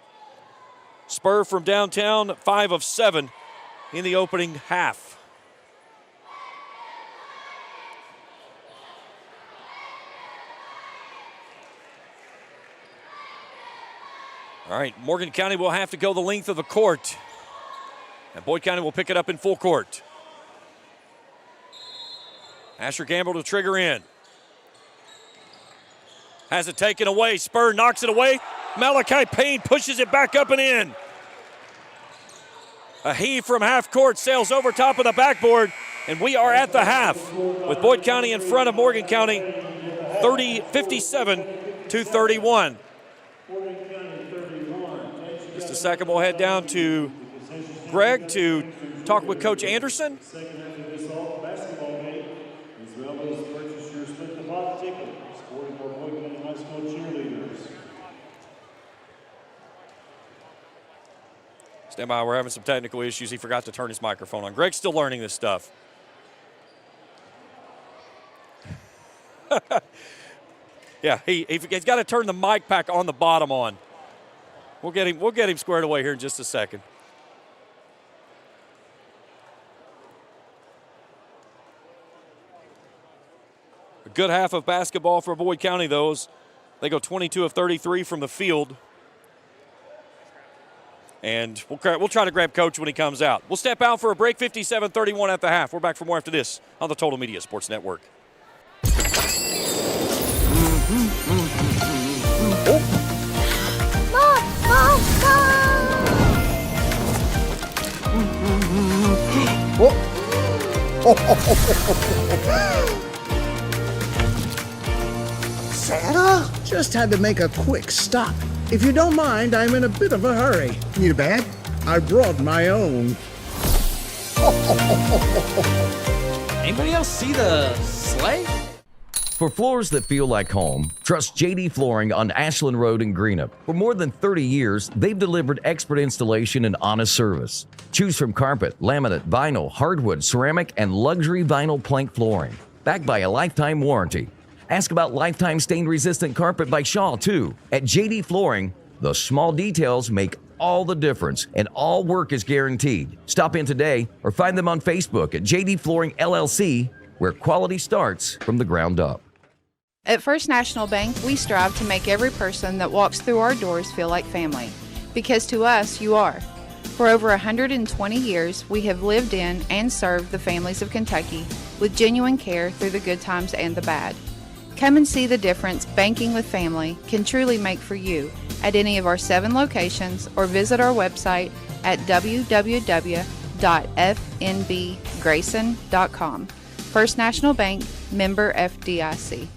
Spur from downtown, 5 of 7 in the opening half. All right, Morgan County will have to go the length of the court. And Boyd County will pick it up in full court. Asher Gamble to trigger in. Has it taken away. Spur knocks it away. Malachi Payne pushes it back up and in. A heave from half court, sails over top of the backboard, and we are at the half with Boyd County in front of Morgan County, 57-31. Just a second, we'll head down to Greg to talk with Coach Anderson. Second half of this basketball game, as well as purchase your split the pot ticket, supporting our Boyd County High School cheerleaders. Stand by, we're having some technical issues. He forgot to turn his microphone on. Greg's still learning this stuff. Yeah, he's got to turn the mic pack on the bottom on. We'll get him squared away here in just a second. A good half of basketball for Boyd County, though. They go 22 of 33 from the field. And we'll try to grab Coach when he comes out. We'll step out for a break, 57-31 at the half. We're back for more after this on the Total Media Sports Network. Santa? Just had to make a quick stop. If you don't mind, I'm in a bit of a hurry. Need a bag? I brought my own. Anybody else see the sleigh? For floors that feel like home, trust JD Flooring on Ashland Road in Greenup. For more than 30 years, they've delivered expert installation and honest service. Choose from carpet, laminate, vinyl, hardwood, ceramic, and luxury vinyl plank flooring. Backed by a lifetime warranty. Ask about lifetime stain-resistant carpet by Shaw, too. At JD Flooring, the small details make all the difference, and all work is guaranteed. Stop in today or find them on Facebook at JD Flooring LLC, where quality starts from the ground up. At First National Bank, we strive to make every person that walks through our doors feel like family. Because to us, you are. For over 120 years, we have lived in and served the families of Kentucky with genuine care through the good times and the bad. Come and see the difference banking with family can truly make for you at any of our 7 locations or visit our website at www.fnbgrayson.com. First National Bank, member FDIC.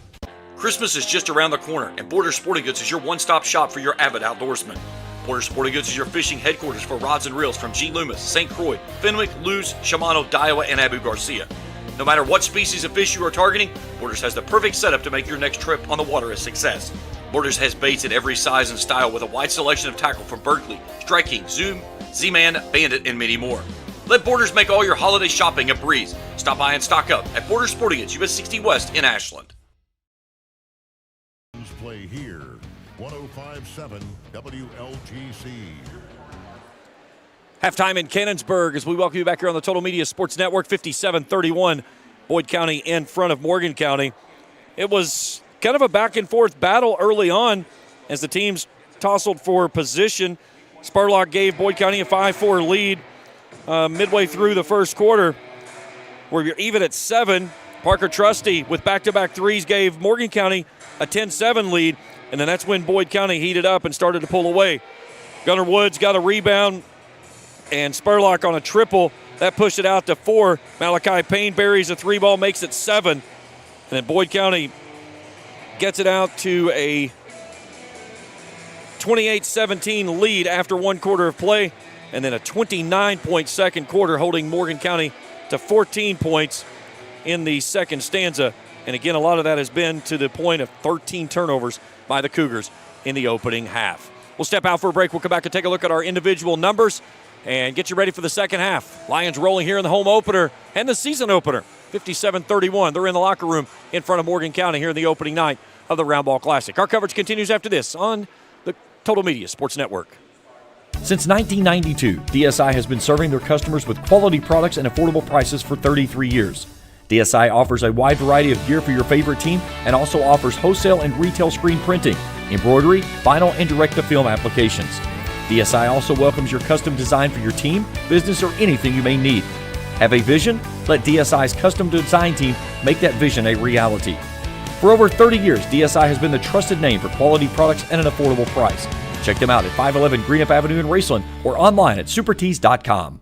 Christmas is just around the corner, and Borders Sporting Goods is your one-stop shop for your avid outdoorsman. Borders Sporting Goods is your fishing headquarters for rods and reels from G. Loomis, St. Croix, Fenwick, Lewes, Shimano, Daiwa, and Abu Garcia. No matter what species of fish you are targeting, Borders has the perfect setup to make your next trip on the water a success. Borders has baits in every size and style with a wide selection of tackle from Berkley, Strike King, Zoom, Z-Man, Bandit, and many more. Let Borders make all your holiday shopping a breeze. Stop by and stock up at Borders Sporting Goods, US 60 West in Ashland. Play here, 105.7 WLGC. Halftime in Cannonsburg as we welcome you back here on the Total Media Sports Network. 57-31, Boyd County in front of Morgan County. It was kind of a back-and-forth battle early on as the teams tussled for position. Spurlock gave Boyd County a 5-4 lead midway through the first quarter. We're even at 7. Parker Trusty with back-to-back threes gave Morgan County a 10-7 lead, and then that's when Boyd County heated up and started to pull away. Gunnar Woods got a rebound, and Spurlock on a triple. That pushed it out to 4. Malachi Payne buries a 3-ball, makes it 7. And then Boyd County gets it out to a 28-17 lead after one quarter of play, and then a 29-point second quarter, holding Morgan County to 14 points in the second stanza. And again, a lot of that has been to the point of 13 turnovers by the Cougars in the opening half. We'll step out for a break. We'll come back and take a look at our individual numbers and get you ready for the second half. Lions rolling here in the home opener and the season opener, 57-31. They're in the locker room in front of Morgan County here in the opening night of the Roundball Classic. Our coverage continues after this on the Total Media Sports Network. Since 1992, DSI has been serving their customers with quality products and affordable prices for 33 years. DSI offers a wide variety of gear for your favorite team and also offers wholesale and retail screen printing, embroidery, vinyl, and direct-to-film applications. DSI also welcomes your custom design for your team, business, or anything you may need. Have a vision? Let DSI's custom design team make that vision a reality. For over 30 years, DSI has been the trusted name for quality products and an affordable price. Check them out at 511 Greenup Avenue in Raceland or online at supertees.com.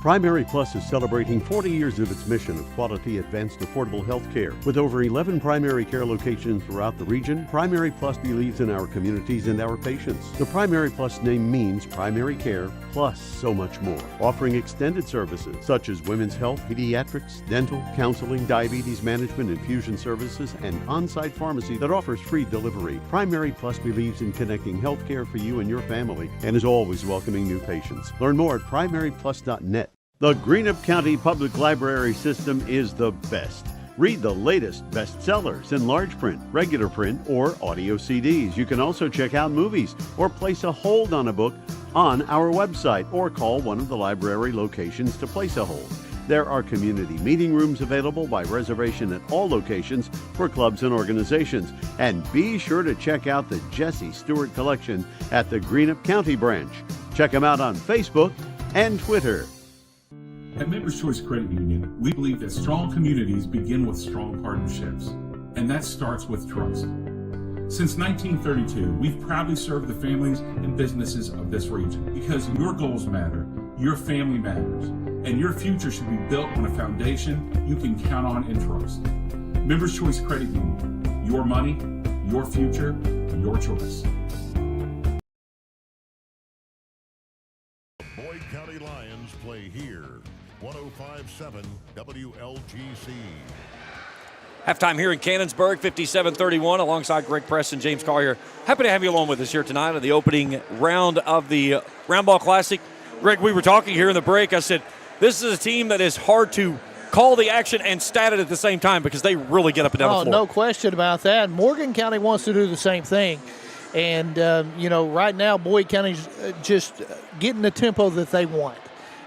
Primary Plus is celebrating 40 years of its mission of quality, advanced, affordable health care. With over 11 primary care locations throughout the region, Primary Plus believes in our communities and our patients. The Primary Plus name means primary care plus so much more, offering extended services such as women's health, pediatrics, dental, counseling, diabetes management, infusion services, and on-site pharmacy that offers free delivery. Primary Plus believes in connecting healthcare for you and your family and is always welcoming new patients. Learn more at primaryplus.net. The Greenup County Public Library System is the best. Read the latest bestsellers in large print, regular print, or audio CDs. You can also check out movies or place a hold on a book on our website or call one of the library locations to place a hold. There are community meeting rooms available by reservation at all locations for clubs and organizations. And be sure to check out the Jesse Stewart collection at the Greenup County branch. Check them out on Facebook and Twitter. At Members Choice Credit Union, we believe that strong communities begin with strong partnerships, and that starts with trust. Since 1932, we've proudly served the families and businesses of this region because your goals matter, your family matters, and your future should be built on a foundation you can count on and trust. Members Choice Credit Union, your money, your future, your choice. Boyd County Lions play here. 105.7 WLGC. Halftime here in Cannonsburg, 57-31, alongside Greg Preston, James Collier. Happy to have you along with us here tonight on the opening round of the Roundball Classic. Greg, we were talking here in the break. I said, this is a team that is hard to call the action and stat it at the same time because they really get up and down the floor. No question about that. Morgan County wants to do the same thing. And, right now Boyd County's just getting the tempo that they want.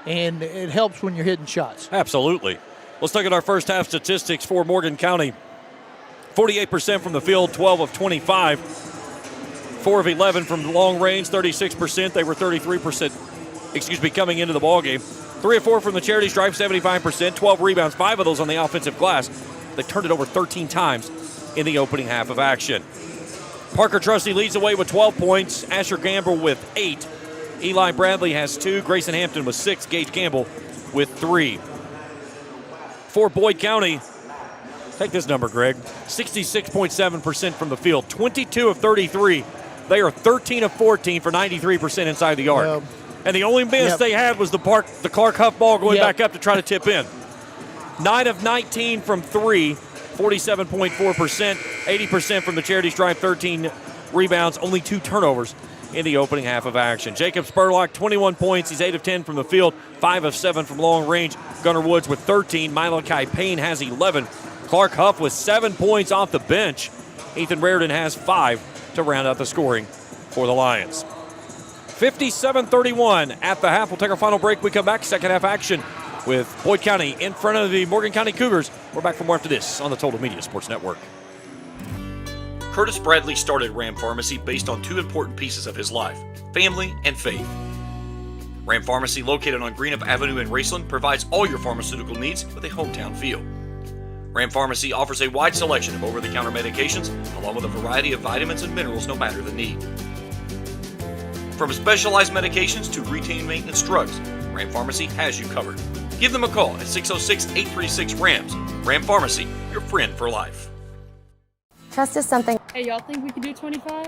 And it helps when you're hitting shots. Absolutely. Let's look at our first half statistics for Morgan County. 48% from the field, 12 of 25. 4 of 11 from long range, 36%. They were 33%, coming into the ballgame. 3 of 4 from the charity stripe, 75%. 12 rebounds, 5 of those on the offensive glass. They turned it over 13 times in the opening half of action. Parker Trusty leads the way with 12 points. Asher Gamble with 8. Eli Bradley has 2. Grayson Hampton with 6. Gage Campbell with 3. For Boyd County, take this number, Greg, 66.7% from the field, 22 of 33. They are 13 of 14 for 93% inside the arc. And the only miss they had was the Clark Huff ball going back up to try to tip in. 9 of 19 from 3, 47.4%, 80% from the charity stripe, 13 rebounds, only 2 turnovers in the opening half of action. Jacob Spurlock, 21 points. He's 8 of 10 from the field, 5 of 7 from long range. Gunnar Woods with 13. Malachi Payne has 11. Clark Huff with 7 points off the bench. Ethan Raridan has 5 to round out the scoring for the Lions. 57-31 at the half. We'll take our final break. We come back, second half action with Boyd County in front of the Morgan County Cougars. We're back for more after this on the Total Media Sports Network. Curtis Bradley started Ram Pharmacy based on 2 important pieces of his life, family and faith. Ram Pharmacy, located on Greenup Avenue in Raceland, provides all your pharmaceutical needs with a hometown feel. Ram Pharmacy offers a wide selection of over-the-counter medications, along with a variety of vitamins and minerals no matter the need. From specialized medications to routine maintenance drugs, Ram Pharmacy has you covered. Give them a call at 606-836-RAMS. Ram Pharmacy, your friend for life. Trust is something. Hey, y'all think we can do 25?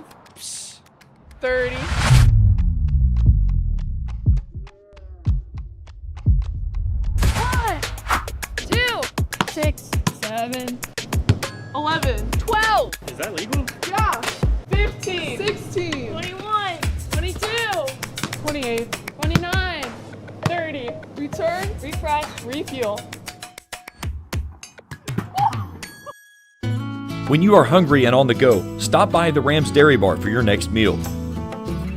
30. 1, 2, 6, 7, 11. 12. Is that legal? Yeah. 15. 16. 21, 22, 28. 29, 30. Return. Refresh. Refuel. When you are hungry and on the go, stop by the Rams Dairy Bar for your next meal.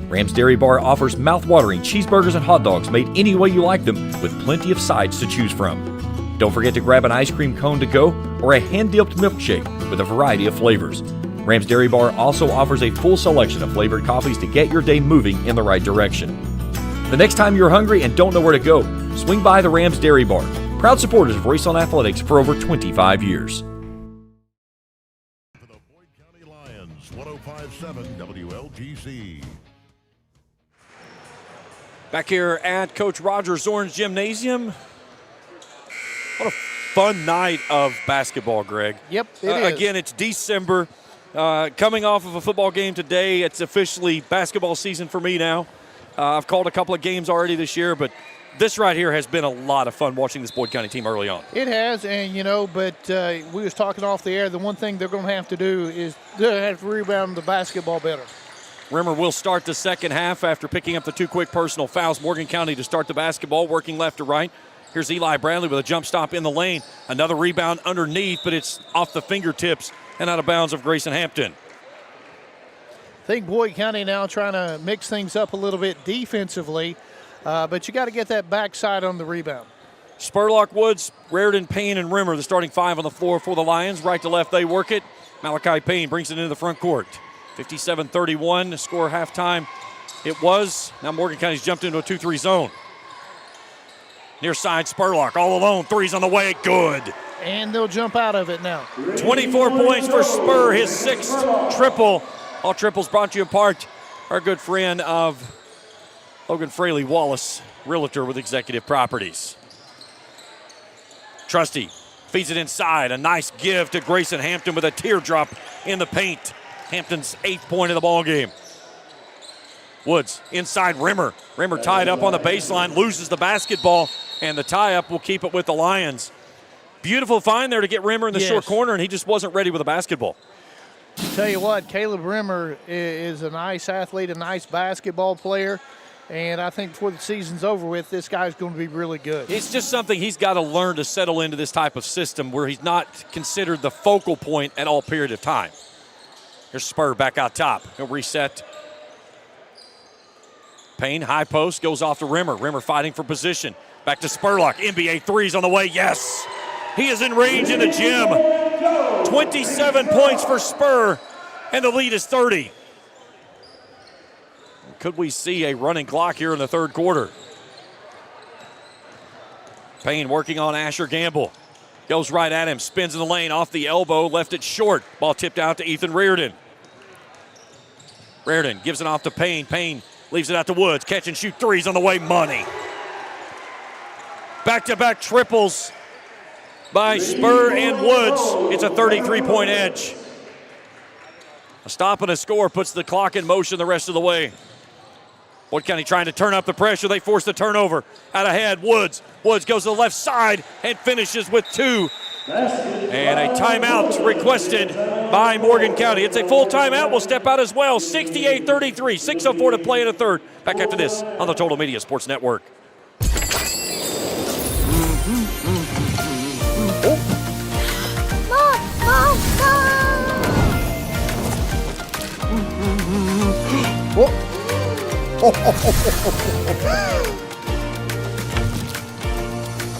Rams Dairy Bar offers mouth-watering cheeseburgers and hot dogs made any way you like them, with plenty of sides to choose from. Don't forget to grab an ice cream cone to go or a hand-dipped milkshake with a variety of flavors. Rams Dairy Bar also offers a full selection of flavored coffees to get your day moving in the right direction. The next time you're hungry and don't know where to go, swing by the Rams Dairy Bar, proud supporters of Raceland Athletics for over 25 years. 105.7 WLGC. Back here at Coach Roger Zorn's gymnasium. What a fun night of basketball, Greg. Yep, it is. Again, it's December. Coming off of a football game today, it's officially basketball season for me now. I've called a couple of games already this year, but this right here has been a lot of fun watching this Boyd County team early on. It has, and but we was talking off the air. The one thing they're going to have to do is they're going to have to rebound the basketball better. Rimmer will start the second half after picking up the 2 quick personal fouls. Morgan County to start the basketball, working left to right. Here's Eli Bradley with a jump stop in the lane. Another rebound underneath, but it's off the fingertips and out of bounds of Grayson Hampton. I think Boyd County now trying to mix things up a little bit defensively, but you got to get that backside on the rebound. Spurlock, Woods, Raritan, Payne, and Rimmer, the starting 5 on the floor for the Lions. Right to left, they work it. Malachi Payne brings it into the front court. 57-31, score halftime. It was. Now Morgan County's jumped into a 2-3 zone. Near side, Spurlock all alone. 3's on the way, good. And they'll jump out of it now. 24 points for Spur, his 6th triple. All triples brought to you in part our good friend of Logan Fraley Wallace, realtor with Executive Properties. Trusty feeds it inside. A nice give to Grayson Hampton with a teardrop in the paint. Hampton's 8th point of the ball game. Woods inside Rimmer. Rimmer tied up on the baseline, loses the basketball, and the tie-up will keep it with the Lions. Beautiful find there to get Rimmer in the short corner, and he just wasn't ready with the basketball. Tell you what, Caleb Rimmer is a nice athlete, a nice basketball player, and I think before the season's over with, this guy's going to be really good. It's just something he's got to learn to settle into this type of system where he's not considered the focal point at all period of time. Here's Spur back out top. He'll reset. Payne, high post, goes off to Rimmer. Rimmer fighting for position. Back to Spurlock. NBA 3's on the way. Yes. He is in range in the gym. 27 points for Spur, and the lead is 30. Could we see a running clock here in the third quarter? Payne working on Asher Gamble. Goes right at him, spins in the lane, off the elbow, left it short. Ball tipped out to Ethan Reardon. Reardon gives it off to Payne. Payne leaves it out to Woods. Catch and shoot 3's on the way, money. Back-to-back triples by Spur and Woods. It's a 33-point edge. A stop and a score puts the clock in motion the rest of the way. Boyd County trying to turn up the pressure. They force the turnover. Out ahead, Woods. Woods goes to the left side and finishes with 2. And a timeout requested by Morgan County. It's a full timeout. We'll step out as well. 68-33, 6:04 to play in a third. Back after this on the Total Media Sports Network.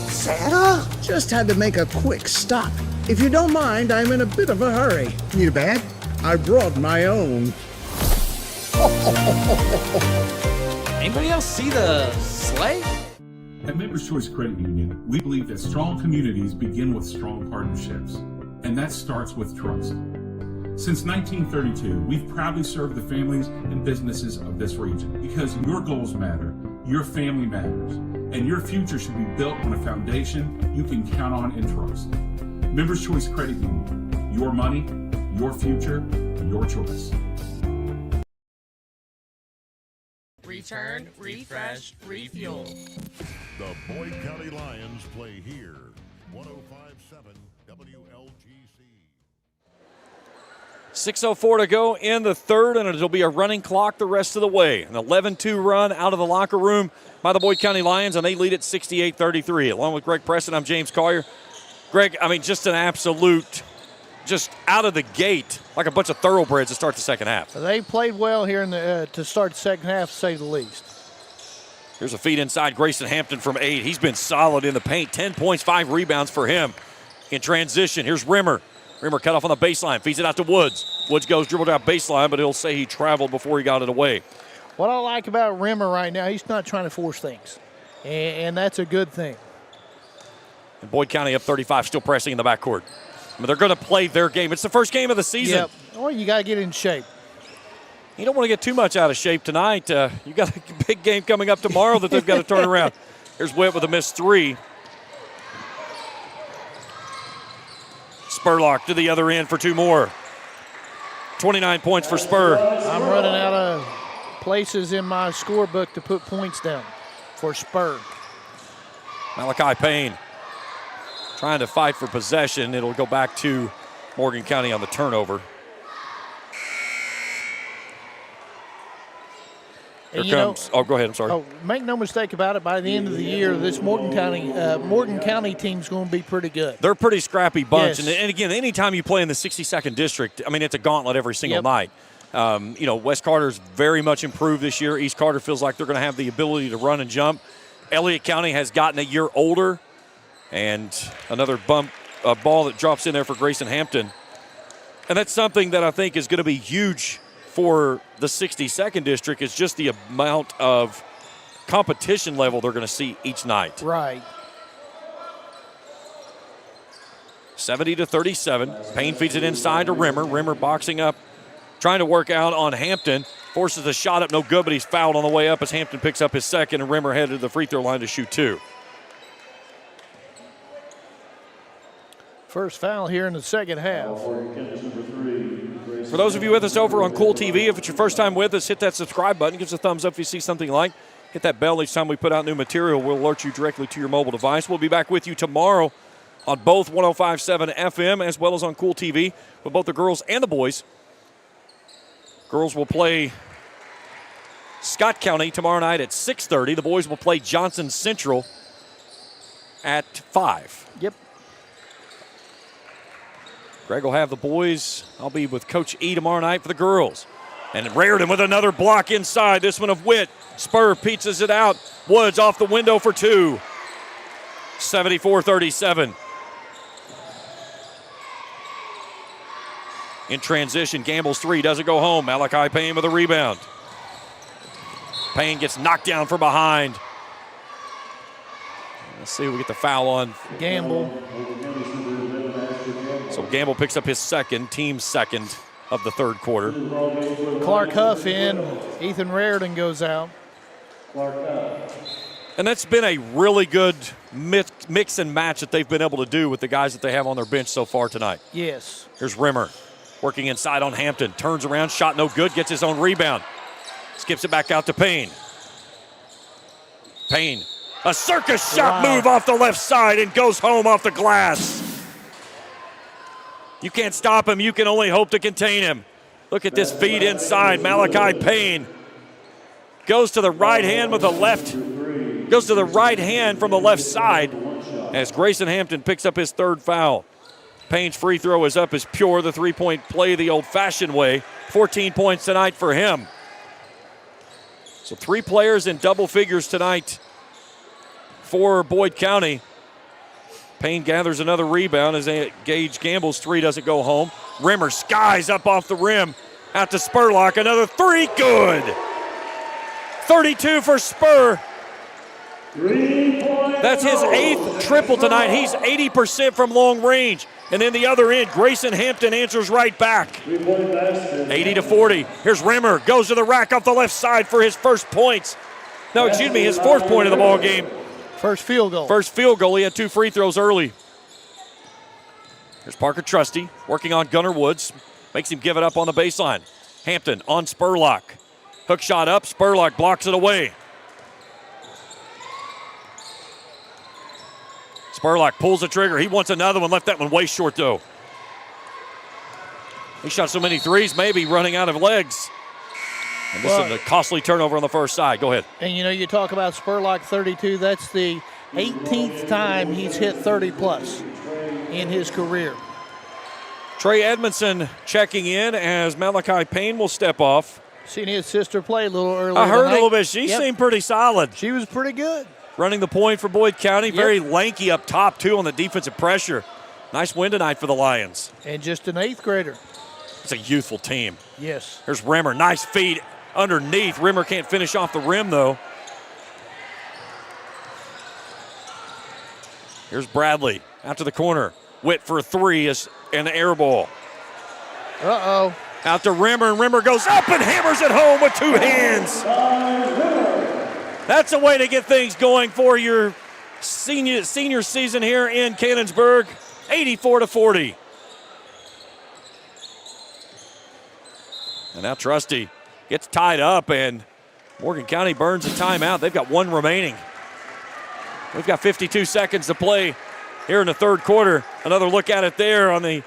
Santa? Just had to make a quick stop. If you don't mind, I'm in a bit of a hurry. Need a bag? I brought my own. Anybody else see the sleigh? At Members Choice Credit Union, we believe that strong communities begin with strong partnerships, and that starts with trust. Since 1932, we've proudly served the families and businesses of this region because your goals matter, your family matters, and your future should be built on a foundation you can count on and trust. Members Choice Credit Union, your money, your future, your choice. Return, refresh, refuel. The Boyd County Lions play here. 105.7 WLGC. 6:04 to go in the third, and it'll be a running clock the rest of the way. An 11-2 run out of the locker room by the Boyd County Lions, and they lead at 68-33. Along with Greg Preston, I'm James Collier. Greg, I mean, just an absolute, just out of the gate, like a bunch of thoroughbreds to start the second half. They played well here in the to start the second half, to say the least. Here's a feed inside Grayson Hampton from 8. He's been solid in the paint. 10 points, 5 rebounds for him. In transition, here's Rimmer. Rimmer cut off on the baseline, feeds it out to Woods. Woods goes dribbled out baseline, but he'll say he traveled before he got it away. What I like about Rimmer right now, he's not trying to force things, and that's a good thing. And Boyd County up 35, still pressing in the backcourt. I mean, they're going to play their game. It's the first game of the season. Yep. Well, you got to get in shape. You don't want to get too much out of shape tonight. You got a big game coming up tomorrow that they've got to turn around. Here's Witt with a missed three. Spurlock to the other end for two more. 29 points for Spur. I'm running out of places in my scorebook to put points down for Spur. Malachi Payne trying to fight for possession. It'll go back to Morgan County on the turnover. Here comes. Go ahead. I'm sorry. Oh, make no mistake about it. By the end of the year, this Morgan County team's going to be pretty good. They're a pretty scrappy bunch, Yes. and again, anytime you play in the 62nd district, I mean, it's a gauntlet every single night. West Carter's very much improved this year. East Carter feels like they're going to have the ability to run and jump. Elliott County has gotten a year older, and another ball that drops in there for Grayson Hampton, and that's something that I think is going to be huge for the 62nd district, is just the amount of competition level they're going to see each night. Right. 70-37. Payne feeds it inside to Rimmer. Rimmer boxing up, trying to work out on Hampton. Forces the shot up, no good, but he's fouled on the way up as Hampton picks up his second, and Rimmer headed to the free throw line to shoot two. First foul here in the second half. For those of you with us over on Kool TV, if it's your first time with us, hit that subscribe button. Give us a thumbs up if you see something you like. Hit that bell each time we put out new material. We'll alert you directly to your mobile device. We'll be back with you tomorrow on both 105.7 FM as well as on Kool TV with both the girls and the boys. Girls will play Scott County tomorrow night at 6:30. The boys will play Johnson Central at 5. Yep. Greg will have the boys. I'll be with Coach E tomorrow night for the girls. And Raritan with another block inside. This one of Witt. Spur pizzas it out. Woods off the window for two. 74-37. In transition, Gamble's three doesn't go home. Malachi Payne with a rebound. Payne gets knocked down from behind. Let's see if we get the foul on Gamble. So Gamble picks up his second, team second of the third quarter. Clark Huff in. Ethan Raritan goes out. And that's been a really good mix and match that they've been able to do with the guys that they have on their bench so far tonight. Yes. Here's Rimmer working inside on Hampton. Turns around, shot no good, gets his own rebound. Skips it back out to Payne. Payne, a circus shot move off the left side and goes home off the glass. You can't stop him. You can only hope to contain him. Look at this feed inside. Malachi Payne goes to the right hand with the left. Goes to the right hand from the left side as Grayson Hampton picks up his third foul. Payne's free throw is up as pure. The three-point play the old-fashioned way. 14 points tonight for him. So 3 players in double figures tonight for Boyd County. Payne gathers another rebound as Gage Gamble's three doesn't go home. Rimmer skies up off the rim. Out to Spurlock. Another three. Good. 32 for Spur. That's his 8th triple tonight. He's 80% from long range. And then the other end, Grayson Hampton answers right back. 80-40. Here's Rimmer. Goes to the rack off the left side for his first points. No, excuse me, his 4th point of the ball game. First field goal. First field goal. He had 2 free throws early. Here's Parker Trusty working on Gunnar Woods. Makes him give it up on the baseline. Hampton on Spurlock. Hook shot up. Spurlock blocks it away. Spurlock pulls the trigger. He wants another one. Left that one way short, though. He shot so many threes, maybe running out of legs. And this is a costly turnover on the first side. Go ahead. And, you talk about Spurlock 32. That's the 18th time he's hit 30-plus in his career. Trey Edmondson checking in as Malachi Payne will step off. Seen his sister play a little earlier. I heard a little bit. She seemed pretty solid. She was pretty good. Running the point for Boyd County. Very lanky up top, too, on the defensive pressure. Nice win tonight for the Lions. And just an 8th grader. It's a youthful team. Yes. Here's Rimmer. Nice feed underneath. Rimmer can't finish off the rim, though. Here's Bradley out to the corner. Witt for a three and the air ball. Uh-oh. Out to Rimmer, and Rimmer goes up and hammers it home with 2 hands. That's a way to get things going for your senior season here in Cannonsburg. 84-40. And now Trusty gets tied up, and Morgan County burns a timeout. They've got 1 remaining. We've got 52 seconds to play here in the third quarter. Another look at it there on the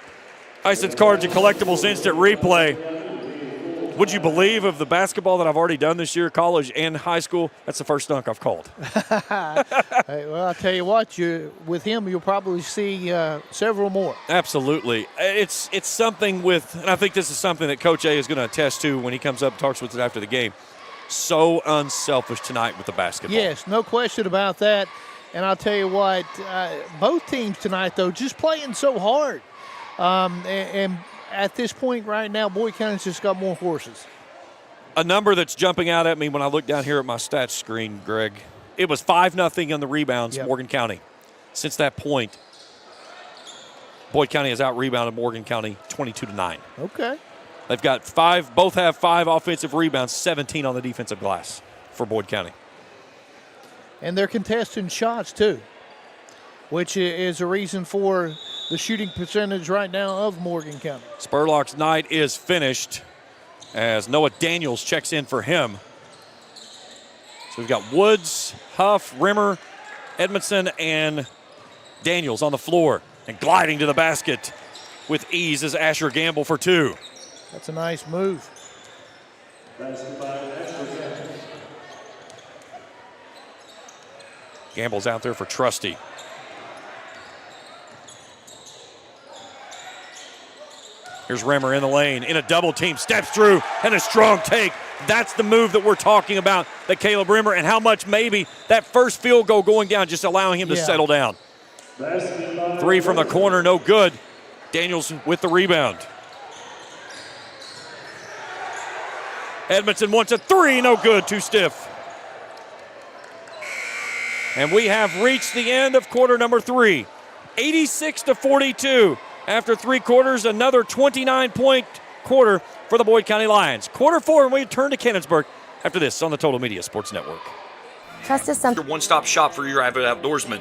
Ice Cards and Collectibles instant replay. Would you believe of the basketball that I've already done this year, college and high school? That's the first dunk I've called. Hey, well, I'll tell you what, with him, you'll probably see several more. Absolutely. It's something with, and I think this is something that Coach A is going to attest to when he comes up and talks with us after the game. So unselfish tonight with the basketball. Yes, no question about that. And I'll tell you what, both teams tonight, though, just playing so hard. And at this point right now, Boyd County's just got more horses. A number that's jumping out at me when I look down here at my stats screen, Greg, it was 5-0 on the rebounds, Yep. Morgan County. Since that point, Boyd County has out-rebounded Morgan County 22-9. Okay. They've got 5, both have 5 offensive rebounds, 17 on the defensive glass for Boyd County. And they're contesting shots, too, which is a reason for the shooting percentage right now of Morgan County. Spurlock's night is finished as Noah Daniels checks in for him. So we've got Woods, Huff, Rimmer, Edmondson, and Daniels on the floor. And gliding to the basket with ease is Asher Gamble for 2. That's a nice move. Gamble's out there for Trusty. Here's Rimmer in the lane, in a double team, steps through, and a strong take. That's the move that we're talking about, that Caleb Rimmer, and how much maybe that first field goal going down, just allowing him to settle down. 3 from the corner, no good. Daniels with the rebound. Edmondson wants a 3, no good, too stiff. And we have reached the end of quarter number 3. 86-42. After 3 quarters, another 29-point quarter for the Boyd County Lions. Quarter 4, and we turn to Cannonsburg after this on the Total Media Sports Network. Trust is something. Your one-stop shop for your avid outdoorsman.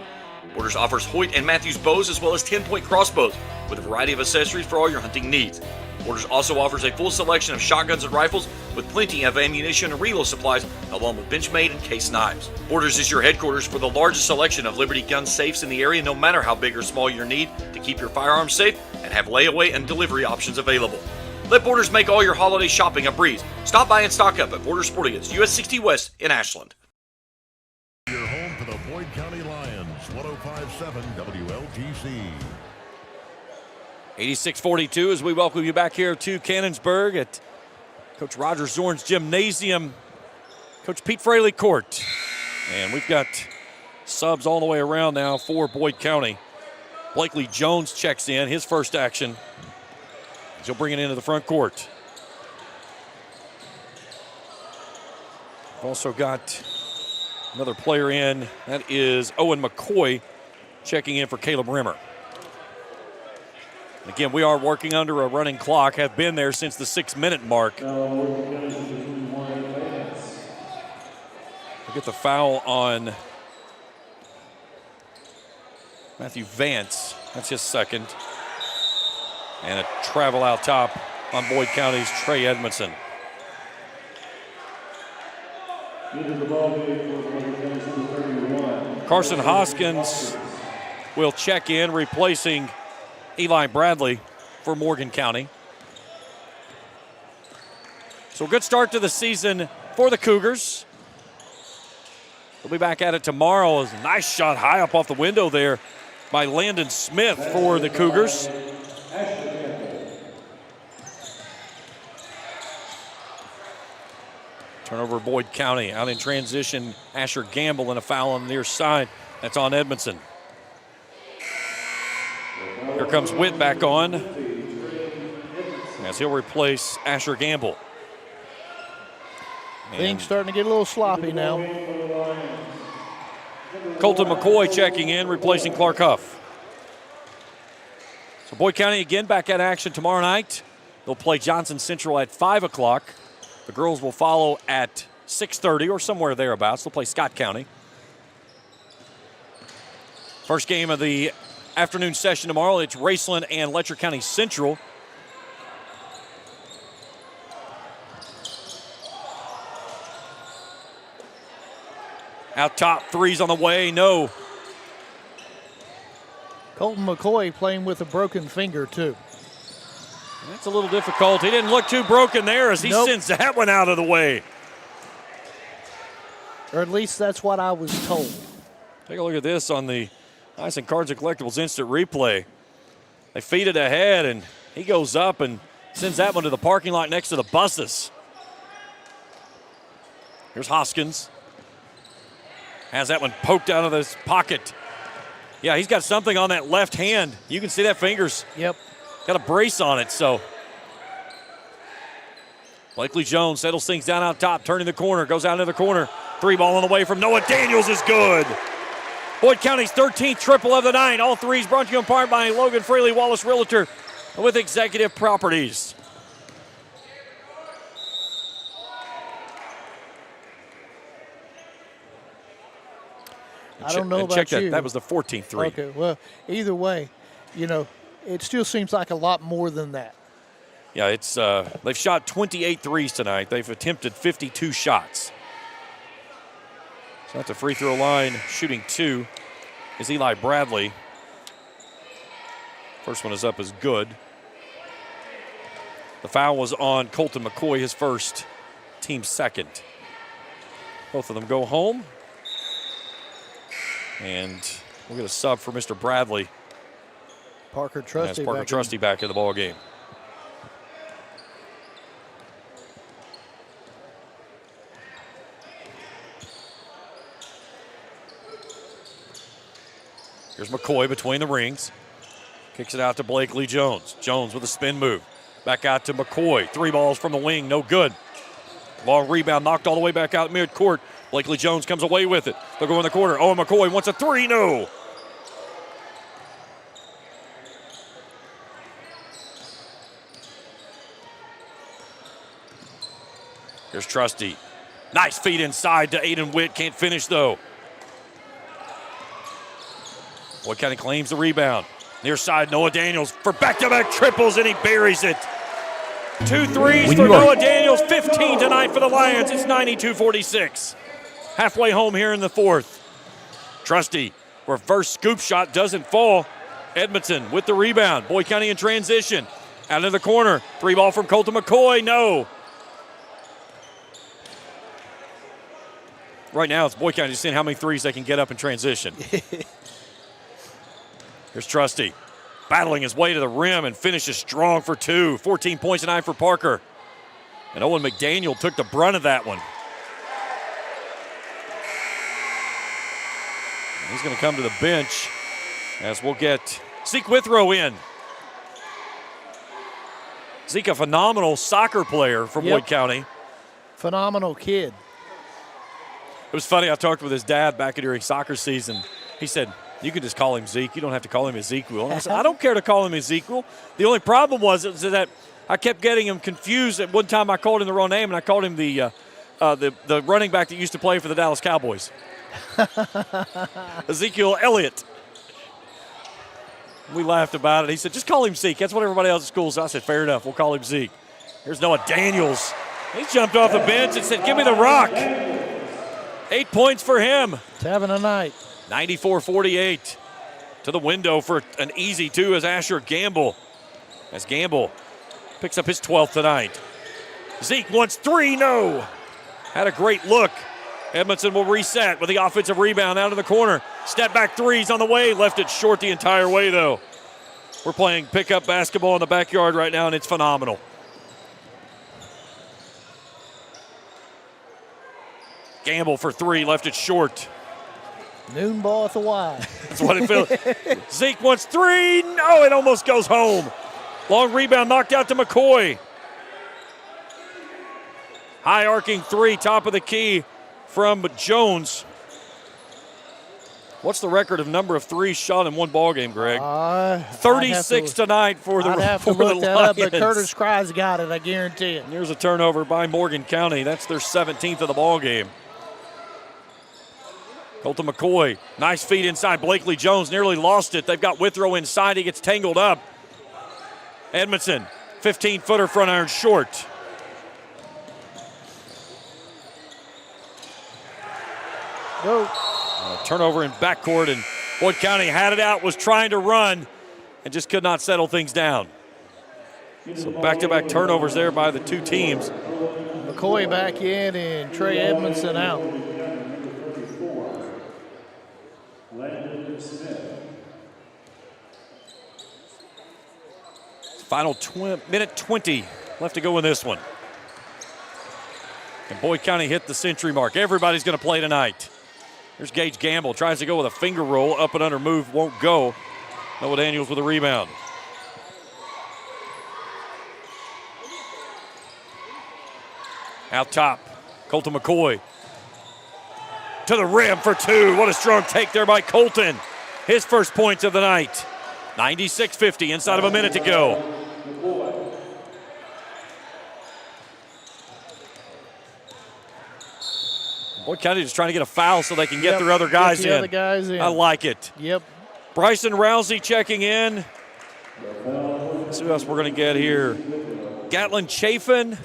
Borders offers Hoyt and Matthews bows as well as 10-point crossbows with a variety of accessories for all your hunting needs. Borders also offers a full selection of shotguns and rifles with plenty of ammunition and reload supplies, along with Benchmade and case knives. Borders is your headquarters for the largest selection of Liberty gun safes in the area, no matter how big or small your need to keep your firearms safe, and have layaway and delivery options available. Let Borders make all your holiday shopping a breeze. Stop by and stock up at Borders Sporting Goods, US 60 West in Ashland. Your home for the Boyd County Lions, 105.7 WLTC. 86-42 as we welcome you back here to Cannonsburg at Coach Roger Zorn's Gymnasium, Coach Pete Fraley Court. And we've got subs all the way around now for Boyd County. Blakely Jones checks in, his first action. He'll bring it into the front court. We've also got another player in. That is Owen McCoy checking in for Caleb Rimmer. Again, we are working under a running clock, have been there since the 6-minute mark. Look at the foul on Matthew Vance. That's his second. And a travel out top on Boyd County's Trey Edmondson. Carson Hoskins will check in, replacing Eli Bradley for Morgan County. So a good start to the season for the Cougars. We'll be back at it tomorrow. A nice shot high up off the window there by Landon Smith for the Cougars. Turnover Boyd County. Out in transition, Asher Gamble, and a foul on the near side. That's on Edmondson. Here comes Witt back on as he'll replace Asher Gamble. Things starting to get a little sloppy now. Colton McCoy checking in, replacing Clark Huff. So Boyd County again back at action tomorrow night. They'll play Johnson Central at 5 o'clock. The girls will follow at 6:30 or somewhere thereabouts. They'll play Scott County. First game of the afternoon session tomorrow, it's Raceland and Letcher County Central. Out top, threes on the way, no. Colton McCoy playing with a broken finger, too. That's a little difficult. He didn't look too broken there as he sends that one out of the way. Or at least that's what I was told. Take a look at this on the Ice and Cards and Collectibles instant replay. They feed it ahead, and he goes up and sends that one to the parking lot next to the buses. Here's Hoskins. Has that one poked out of his pocket. Yeah, he's got something on that left hand. You can see that fingers. Yep. Got a brace on it, so. Blakely Jones settles things down out top, turning the corner, goes out into the corner. 3-ball on the way from Noah Daniels is good. Boyd County's 13th triple of the night. All threes brought to you in part by Logan Fraley Wallace Realtor with Executive Properties. I don't know about check you. That was the 14th three. Okay, well, either way, it still seems like a lot more than that. Yeah, it's they've shot 28 threes tonight. They've attempted 52 shots. So at the free throw line, shooting 2 is Eli Bradley. First one is up is good. The foul was on Colton McCoy, his first, team second. Both of them go home. And we'll get a sub for Mr. Bradley. Parker Trusty, back in the ball game. Here's McCoy between the rings. Kicks it out to Blakely Jones. Jones with a spin move. Back out to McCoy. 3 balls from the wing, no good. Long rebound knocked all the way back out mid-court. Blakely Jones comes away with it. They'll go in the corner. Owen McCoy wants a 3, no. Here's Trusty. Nice feed inside to Aiden Witt. Can't finish though. Boyd County claims the rebound. Near side, Noah Daniels for back-to-back triples, and he buries it. 2 threes for Noah Daniels. 15 tonight for the Lions. It's 92-46. Halfway home here in the fourth. Trusty, reverse scoop shot doesn't fall. Edmonton with the rebound. Boyd County in transition. Out of the corner. 3-ball from Colton McCoy. No. Right now, it's Boyd County just seeing how many threes they can get up in transition. Here's Trusty. Battling his way to the rim and finishes strong for 2. 14 points tonight for Parker. And Owen McDaniel took the brunt of that one. He's going to come to the bench as we'll get Zeke Withrow in. Zeke, a phenomenal soccer player from Boyd County. Phenomenal kid. It was funny, I talked with his dad back during soccer season. He said, you can just call him Zeke. You don't have to call him Ezekiel. And I said, I don't care to call him Ezekiel. The only problem was that I kept getting him confused. At one time I called him the wrong name, and I called him the running back that used to play for the Dallas Cowboys. Ezekiel Elliott. We laughed about it. He said, just call him Zeke. That's what everybody else at school says. I said, fair enough. We'll call him Zeke. Here's Noah Daniels. He jumped off the bench and said, give me the rock. 8 points for him. He's having a night. 94-48. To the window for an easy 2 is Asher Gamble. As Gamble picks up his 12th tonight. Zeke wants 3, no. Had a great look. Edmondson will reset with the offensive rebound out of the corner. Step back threes on the way. Left it short the entire way, though. We're playing pickup basketball in the backyard right now, and it's phenomenal. Gamble for 3, left it short. Noon ball at the Y. That's what it feels. Zeke wants 3. No, it almost goes home. Long rebound knocked out to McCoy. High arcing 3, top of the key from Jones. What's the record of number of threes shot in one ball game, Greg? 36 tonight for the I'd have to look that up, but Curtis Cry's got it, I guarantee it. And here's a turnover by Morgan County. That's their 17th of the ball game. Colton McCoy, nice feed inside. Blakely Jones nearly lost it. They've got Withrow inside. He gets tangled up. Edmondson, 15-footer front iron short. Go. Turnover in backcourt, and Boyd County had it out, was trying to run, and just could not settle things down. So back-to-back turnovers there by the two teams. McCoy back in and Trey Edmondson out. Final minute 20 left to go in this one. And Boyd County hit the century mark. Everybody's going to play tonight. There's Gage Gamble, tries to go with a finger roll, up and under move, won't go. Noah Daniels with a rebound. Out top, Colton McCoy. To the rim for two. What a strong take there by Colton. His first points of the night. 96-50, inside of a minute to go. Boyd County just trying to get a foul so they can get their other guys in. Other guys in. I like it. Yep. Bryson Rousey checking in. Let's see who else we're going to get here. Gatlin Chafin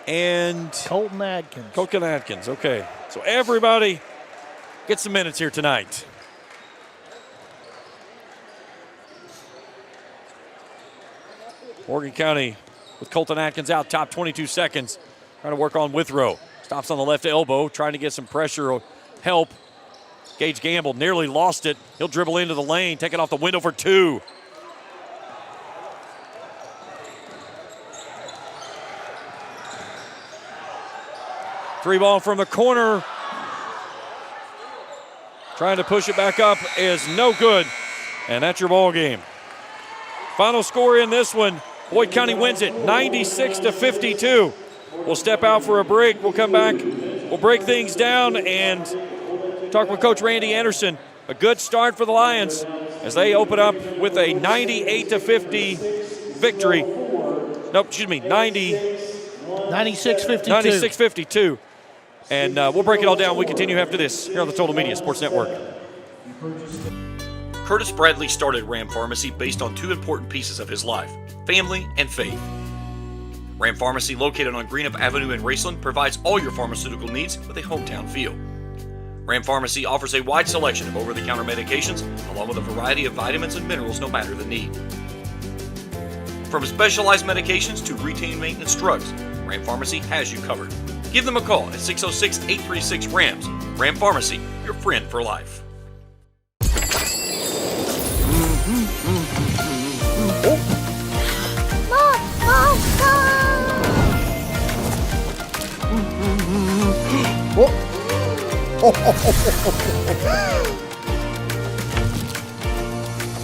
and Colton Adkins. Colton Adkins, okay. So everybody gets some minutes here tonight. Morgan County with Colton Atkins out top, 22 seconds. Trying to work on Withrow. Stops on the left elbow, trying to get some pressure or help. Gage Gamble nearly lost it. He'll dribble into the lane, take it off the window for two. Three ball from the corner. Trying to push it back up is no good. And that's your ball game. Final score in this one, Boyd County wins it 96-52. We'll step out for a break. We'll come back. We'll break things down and talk with Coach Randy Anderson. A good start for the Lions as they open up with a 98-50 victory. Nope, excuse me, 96-52. 96-52. And we'll break it all down. We continue after this here on the Total Media Sports Network. Curtis Bradley started Ram Pharmacy based on two important pieces of his life, family and faith. Ram Pharmacy, located on Greenup Avenue in Raceland, provides all your pharmaceutical needs with a hometown feel. Ram Pharmacy offers a wide selection of over-the-counter medications, along with a variety of vitamins and minerals no matter the need. From specialized medications to routine maintenance drugs, Ram Pharmacy has you covered. Give them a call at 606-836-RAMS. Ram Pharmacy, your friend for life.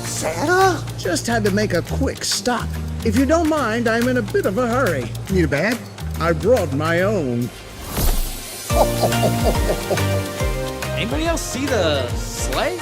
Santa? Just had to make a quick stop. If you don't mind, I'm in a bit of a hurry. Need a bag? I brought my own. Anybody else see the sleigh?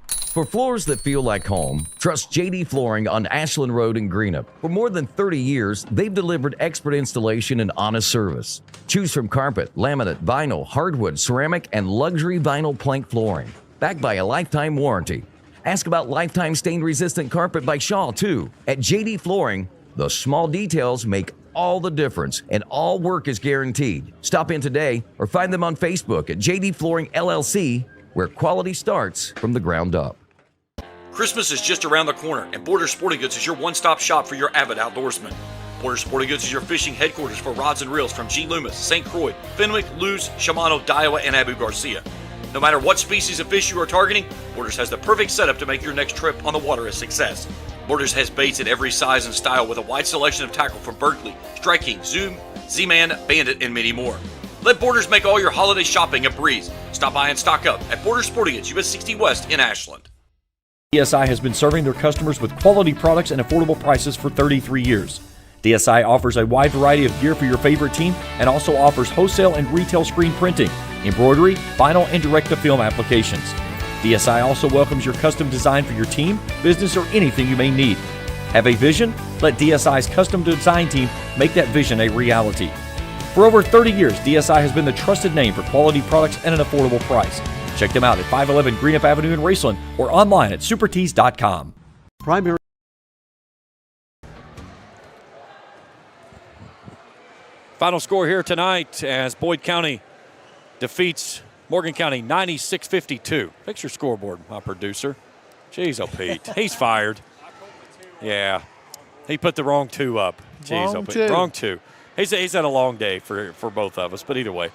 For floors that feel like home, trust JD Flooring on Ashland Road in Greenup. For more than 30 years, they've delivered expert installation and honest service. Choose from carpet, laminate, vinyl, hardwood, ceramic, and luxury vinyl plank flooring. Backed by a lifetime warranty. Ask about lifetime stain-resistant carpet by Shaw, too. At JD Flooring, the small details make all the difference, and all work is guaranteed. Stop in today or find them on Facebook at JD Flooring LLC, where quality starts from the ground up. Christmas is just around the corner, and Borders Sporting Goods is your one-stop shop for your avid outdoorsmen. Borders Sporting Goods is your fishing headquarters for rods and reels from G. Loomis, St. Croix, Fenwick, Lewes, Shimano, Daiwa, and Abu Garcia. No matter what species of fish you are targeting, Borders has the perfect setup to make your next trip on the water a success. Borders has baits in every size and style with a wide selection of tackle from Berkeley, Strike King, Zoom, Z-Man, Bandit, and many more. Let Borders make all your holiday shopping a breeze. Stop by and stock up at Borders Sporting Goods, US 60 West in Ashland. DSI has been serving their customers with quality products and affordable prices for 33 years. DSI offers a wide variety of gear for your favorite team and also offers wholesale and retail screen printing, embroidery, vinyl, and direct-to-film applications. DSI also welcomes your custom design for your team, business, or anything you may need. Have a vision? Let DSI's custom design team make that vision a reality. For over 30 years, DSI has been the trusted name for quality products and an affordable price. Check them out at 511 Greenup Avenue in Raceland or online at supertees.com. Primary. Final score here tonight as Boyd County defeats Morgan County 96-52. Fix your scoreboard, my producer. Jeez, oh Pete, he's fired. Yeah, he put the wrong 2 up. Jeez, oh Pete, wrong 2. He's had a long day for both of us, but either way.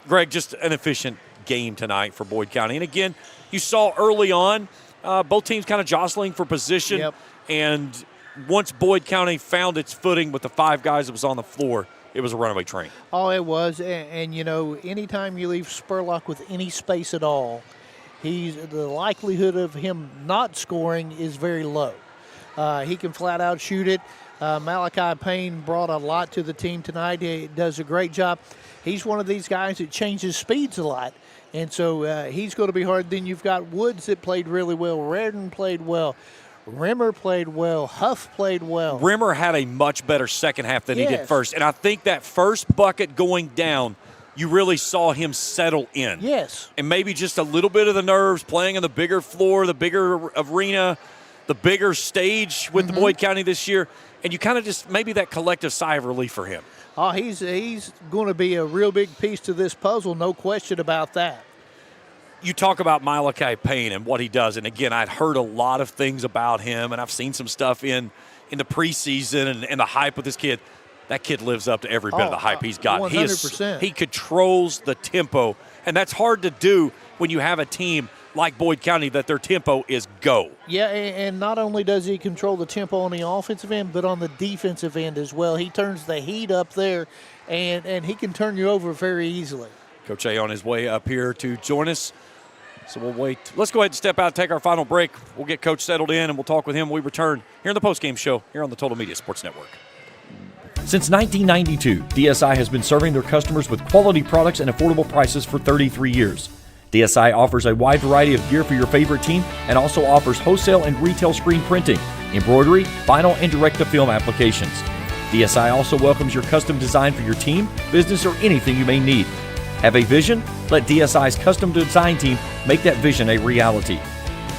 Greg, just an efficient game tonight for Boyd County. And again, you saw early on both teams kind of jostling for position. Yep. And once Boyd County found its footing with the 5 guys that was on the floor, it was a runaway train. Oh, it was. And you know, anytime you leave Spurlock with any space at all, the likelihood of him not scoring is very low. He can flat out shoot it. Malachi Payne brought a lot to the team tonight. He does a great job. He's one of these guys that changes speeds a lot. And so he's going to be hard. Then you've got Woods that played really well. Reardon played well. Rimmer played well. Huff played well. Rimmer had a much better second half than he did first. And I think that first bucket going down, you really saw him settle in. Yes. And maybe just a little bit of the nerves, playing on the bigger floor, the bigger arena, the bigger stage with the Boyd County this year. And you kind of just maybe that collective sigh of relief for him. Oh, he's going to be a real big piece to this puzzle, no question about that. You talk about Malachi Payne and what he does, and again, I'd heard a lot of things about him, and I've seen some stuff in the preseason and the hype with this kid. That kid lives up to every bit of the hype he's got. 100%. He controls the tempo, and that's hard to do when you have a team like Boyd County that their tempo is go. Yeah, and not only does he control the tempo on the offensive end, but on the defensive end as well. He turns the heat up there, and he can turn you over very easily. Coach A on his way up here to join us. So we'll wait. Let's go ahead and step out and take our final break. We'll get Coach settled in, and we'll talk with him when we return here in the postgame show here on the Total Media Sports Network. Since 1992, DSI has been serving their customers with quality products and affordable prices for 33 years. DSI offers a wide variety of gear for your favorite team and also offers wholesale and retail screen printing, embroidery, vinyl, and direct-to-film applications. DSI also welcomes your custom design for your team, business, or anything you may need. Have a vision? Let DSI's custom design team make that vision a reality.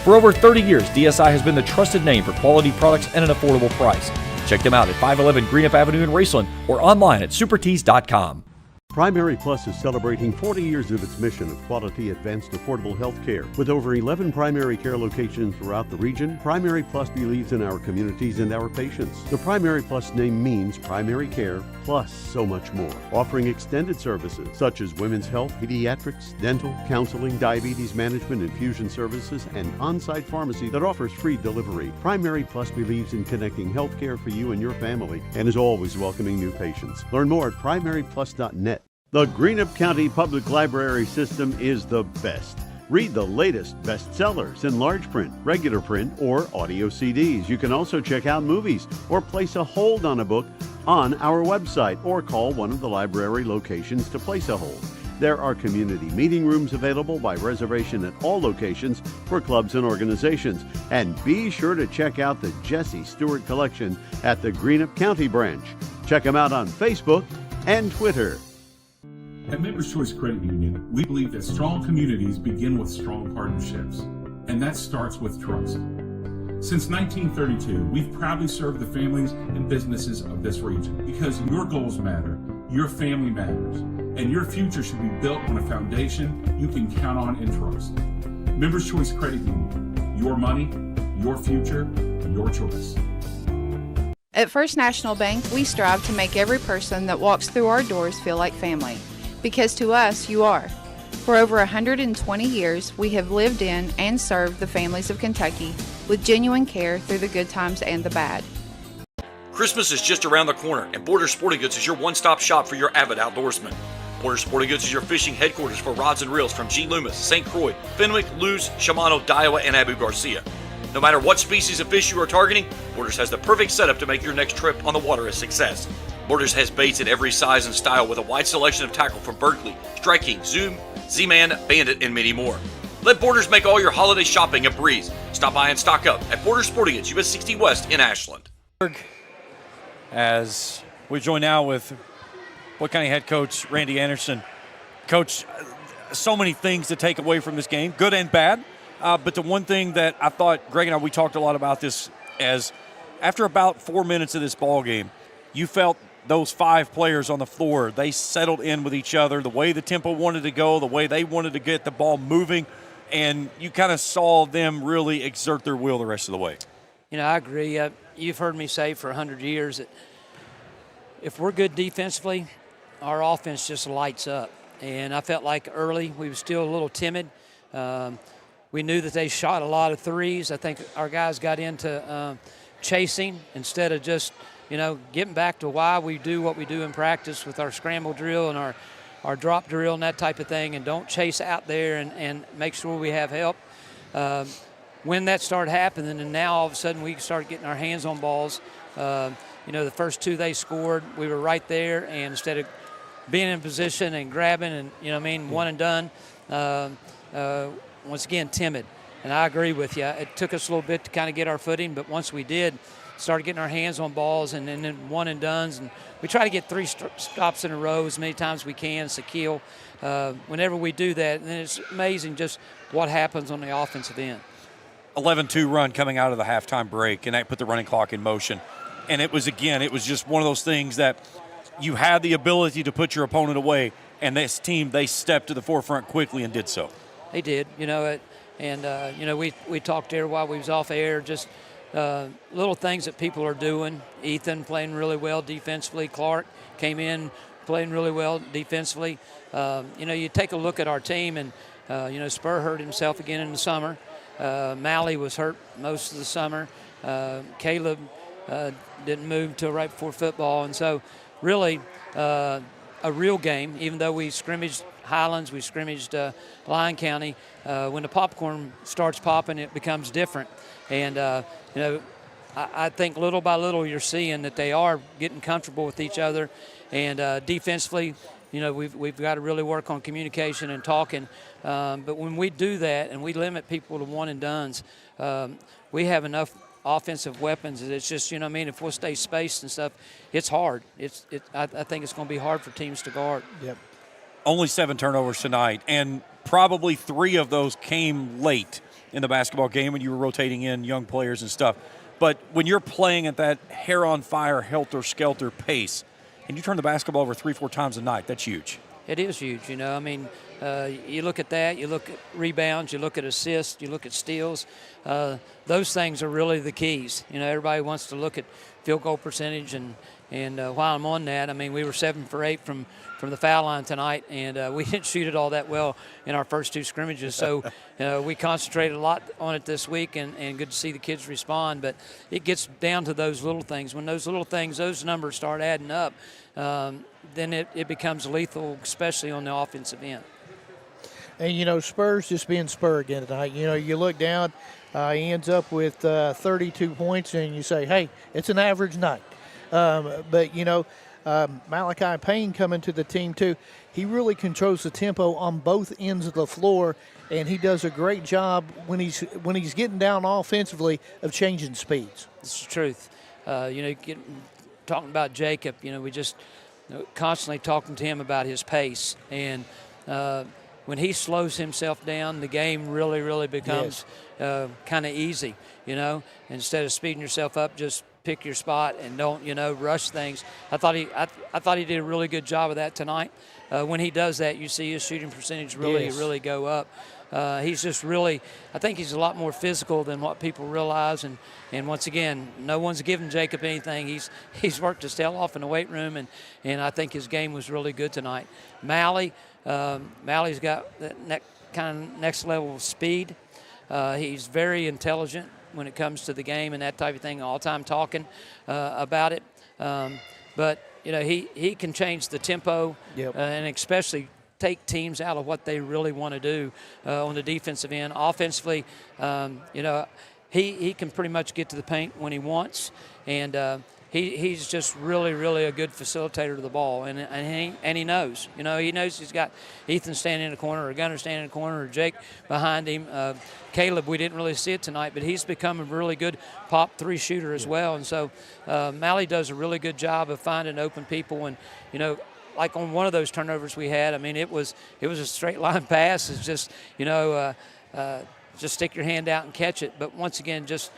For over 30 years, DSI has been the trusted name for quality products and an affordable price. Check them out at 511 Greenup Avenue in Raceland or online at supertees.com. Primary Plus is celebrating 40 years of its mission of quality, advanced, affordable health care. With over 11 primary care locations throughout the region, Primary Plus believes in our communities and our patients. The Primary Plus name means primary care plus so much more, offering extended services such as women's health, pediatrics, dental, counseling, diabetes management, infusion services, and on-site pharmacy that offers free delivery. Primary Plus believes in connecting health care for you and your family and is always welcoming new patients. Learn more at primaryplus.net. The Greenup County Public Library system is the best. Read the latest bestsellers in large print, regular print, or audio CDs. You can also check out movies or place a hold on a book on our website or call one of the library locations to place a hold. There are community meeting rooms available by reservation at all locations for clubs and organizations. And be sure to check out the Jesse Stewart collection at the Greenup County branch. Check them out on Facebook and Twitter. At Members Choice Credit Union, we believe that strong communities begin with strong partnerships, and that starts with trust. Since 1932, we've proudly served the families and businesses of this region because your goals matter, your family matters, and your future should be built on a foundation you can count on and trust. Members Choice Credit Union, your money, your future, your choice. At First National Bank, we strive to make every person that walks through our doors feel like family. Because to us, you are. For over 120 years, we have lived in and served the families of Kentucky with genuine care through the good times and the bad. Christmas is just around the corner, and Borders Sporting Goods is your one-stop shop for your avid outdoorsman. Borders Sporting Goods is your fishing headquarters for rods and reels from G. Loomis, St. Croix, Fenwick, Lewes, Shimano, Daiwa, and Abu Garcia. No matter what species of fish you are targeting, Borders has the perfect setup to make your next trip on the water a success. Borders has baits in every size and style with a wide selection of tackle from Berkeley, Strike King, Zoom, Z-Man, Bandit, and many more. Let Borders make all your holiday shopping a breeze. Stop by and stock up at Borders Sporting Goods, US 60 West in Ashland. As we join now with Boyd County head coach Randy Anderson. Coach, so many things to take away from this game, good and bad. But the one thing that I thought, Greg and I, we talked a lot about this, as after about 4 minutes of this ball game, you felt those 5 players on the floor, they settled in with each other, the way the tempo wanted to go, the way they wanted to get the ball moving, and you kind of saw them really exert their will the rest of the way. You know, I agree. You've heard me say for 100 years that if we're good defensively, our offense just lights up. And I felt like early we were still a little timid. We knew that they shot a lot of threes. I think our guys got into chasing instead of just, getting back to why we do what we do in practice with our scramble drill and our drop drill and that type of thing, and don't chase out there and make sure we have help. When that started happening, and now all of a sudden we started getting our hands on balls, the first 2 they scored, we were right there, and instead of being in position and grabbing and, one and done, once again, timid. And I agree with you. It took us a little bit to kind of get our footing, but once we did, started getting our hands on balls and then one and dones. And we try to get 3 stops in a row as many times as we can. It's a kill. Whenever we do that, then it's amazing just what happens on the offensive end. 11-2 run coming out of the halftime break, and that put the running clock in motion. And it was just one of those things that you had the ability to put your opponent away, and this team, they stepped to the forefront quickly and did so. They did, we talked there while we was off air, just little things that people are doing. Ethan playing really well defensively. Clark came in playing really well defensively. You take a look at our team, and, Spur hurt himself again in the summer. Malley was hurt most of the summer. Caleb didn't move till right before football. And so really a real game, even though we scrimmaged Highlands, we scrimmaged Lyon County. When the popcorn starts popping, it becomes different. And, I think little by little you're seeing that they are getting comfortable with each other. And defensively, we've got to really work on communication and talking. But when we do that and we limit people to one and dones, we have enough offensive weapons. It's just, if we'll stay spaced and stuff, it's hard. I think it's going to be hard for teams to guard. Yep. Only 7 turnovers tonight, and probably 3 of those came late in the basketball game when you were rotating in young players and stuff. But when you're playing at that hair-on-fire, helter-skelter pace, and you turn the basketball over 3-4 times a night, that's huge. It is huge, you look at that, you look at rebounds, you look at assists, you look at steals. Those things are really the keys. Everybody wants to look at field goal percentage, and while I'm on that, we were 7 for 8 from the foul line tonight, and we didn't shoot it all that well in our first 2 scrimmages. So we concentrated a lot on it this week, and good to see the kids respond. But it gets down to those little things. When those little things, those numbers start adding up, then it becomes lethal, especially on the offensive end. And, Spurs just being Spur again tonight. You look down, he ends up with 32 points, and you say, hey, it's an average night. But Malachi Payne coming to the team too. He really controls the tempo on both ends of the floor, and he does a great job when he's getting down offensively of changing speeds. It's the truth. Talking about Jacob, we just constantly talking to him about his pace, and when he slows himself down, the game really, really becomes kind of easy. Instead of speeding yourself up, just pick your spot and don't, rush things. I thought he did a really good job of that tonight. When he does that, you see his shooting percentage really go up. He's just really, I think he's a lot more physical than what people realize. And once again, no one's given Jacob anything. He's worked his tail off in the weight room, and I think his game was really good tonight. Malley's got that kind of next level of speed. He's very intelligent when it comes to the game and that type of thing, all the time talking about it. But, he can change the tempo and especially take teams out of what they really want to do on the defensive end. Offensively, he can pretty much get to the paint when he wants. And he's just really, really a good facilitator of the ball, and he knows. You know, he knows he's got Ethan standing in the corner, or Gunner standing in the corner, or Jake behind him. Caleb, we didn't really see it tonight, but he's become a really good pop 3 shooter as well. And so Mally does a really good job of finding open people. And, you know, like on one of those turnovers we had, I mean, it was a straight line pass. It's just, you know, just stick your hand out and catch it. But once again, just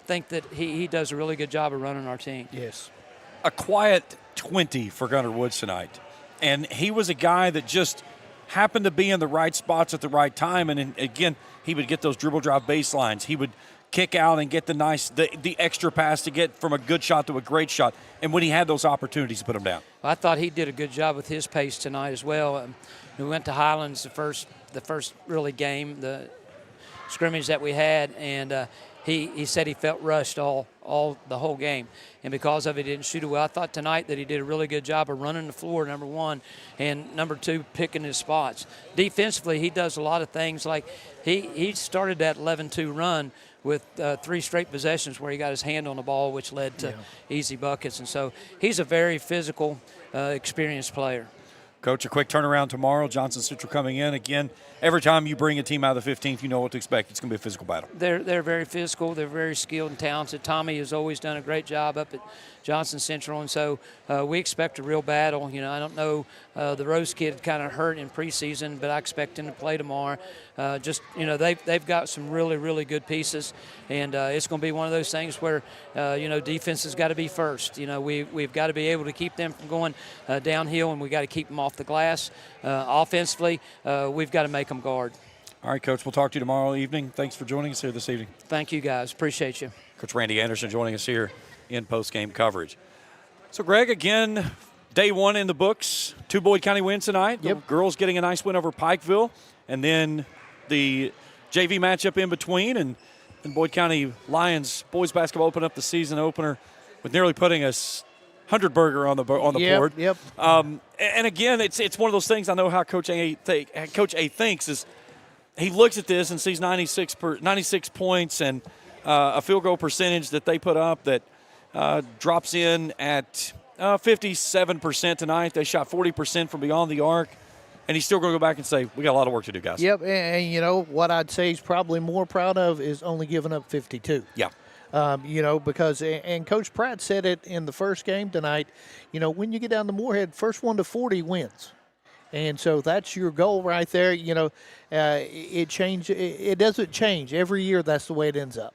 think that he does a really good job of running our team. Yes. A quiet 20 for Gunnar Woods tonight. And he was a guy that just happened to be in the right spots at the right time. And again, he would get those dribble drive baselines. He would kick out and get the extra pass to get from a good shot to a great shot. And when he had those opportunities to put them down. Well, I thought he did a good job with his pace tonight as well. We went to Highlands the first really game, the scrimmage that we had, and he said he felt rushed all the whole game, and because of it, he didn't shoot it well. I thought tonight that he did a really good job of running the floor, number one, and number two, picking his spots. Defensively, he does a lot of things. Like he started that 11-2 run with 3 straight possessions where he got his hand on the ball, which led to easy buckets, and so he's a very physical, experienced player. Coach, a quick turnaround tomorrow. Johnson Central coming in. Again, every time you bring a team out of the 15th, you know what to expect. It's going to be a physical battle. They're very physical. They're very skilled and talented. Tommy has always done a great job up at Johnson Central, and so we expect a real battle. You know, I don't know, the Rose kid kind of hurt in preseason, but I expect him to play tomorrow. Just, you know, they've got some really, really good pieces, and it's going to be one of those things where, you know, defense has got to be first. You know, we've got to be able to keep them from going downhill, and we've got to keep them off the glass. Offensively, we've got to make them guard. All right, Coach, we'll talk to you tomorrow evening. Thanks for joining us here this evening. Thank you, guys. Appreciate you. Coach Randy Anderson joining us here in post-game coverage. So, Greg, again, day one in the books. 2 Boyd County wins tonight. Yep. The girls getting a nice win over Pikeville, and then the JV matchup in between, and Boyd County Lions boys basketball open up the season opener with nearly putting us 100-burger on the board. Yep. And again, it's one of those things. I know how Coach A thinks is he looks at this and sees 96 points and a field goal percentage that they put up that drops in at 57% tonight. They shot 40% from beyond the arc. And he's still going to go back and say, we got a lot of work to do, guys. Yep, and you know, what I'd say he's probably more proud of is only giving up 52. Yeah. You know, because, and Coach Pratt said it in the first game tonight, you know, when you get down to Moorhead, first 1 to 40 wins. And so that's your goal right there. You know, it doesn't change. Every year that's the way it ends up.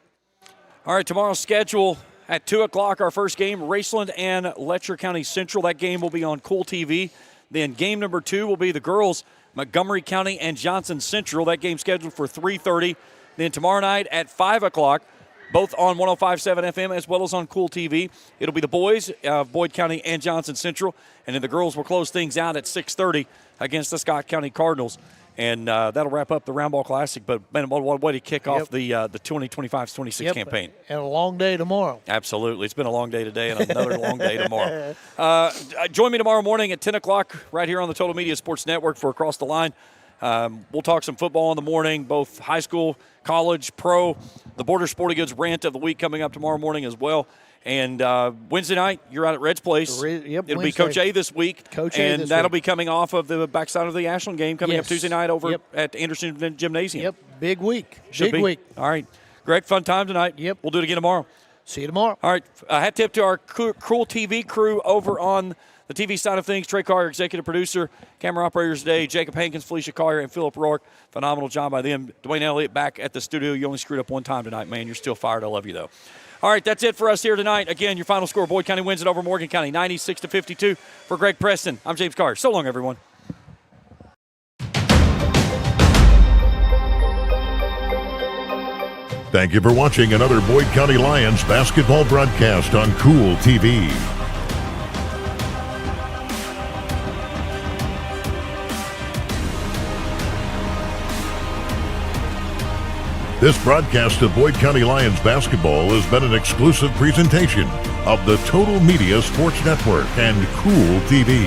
All right, tomorrow's schedule at 2 o'clock, our first game, Raceland and Letcher County Central. That game will be on Kool TV. Then game number 2 will be the girls, Montgomery County and Johnson Central. That game scheduled for 3:30. Then tomorrow night at 5 o'clock, both on 105.7 FM as well as on Kool TV. It'll be the boys, Boyd County and Johnson Central. And then the girls will close things out at 6:30 against the Scott County Cardinals. And that'll wrap up the Roundball Classic. But, man, what a way to kick off the 2025-26 campaign. And a long day tomorrow. Absolutely. It's been a long day today and another long day tomorrow. Join me tomorrow morning at 10 o'clock right here on the Total Media Sports Network for Across the Line. We'll talk some football in the morning, both high school, college, pro, the Border Sporting Goods rant of the week coming up tomorrow morning as well. And Wednesday night, you're out at Red's Place. It'll be Coach A this week. And that'll be coming off of the backside of the Ashland game coming up Tuesday night over at Anderson Gymnasium. Yep, big week. Big week. All right. Greg, fun time tonight. Yep. We'll do it again tomorrow. See you tomorrow. All right. Hat tip to our Kool TV crew over on the TV side of things. Trey Carr, executive producer, camera operators today, Jacob Hankins, Felicia Collier, and Philip Rourke. Phenomenal job by them. Dwayne Elliott back at the studio. You only screwed up one time tonight, man. You're still fired. I love you, though. All right, that's it for us here tonight. Again, your final score, Boyd County wins it over Morgan County, 96-52. For Greg Preston, I'm James Carr. So long, everyone. Thank you for watching another Boyd County Lions basketball broadcast on Kool TV. This broadcast of Boyd County Lions basketball has been an exclusive presentation of the Total Media Sports Network and Kool TV.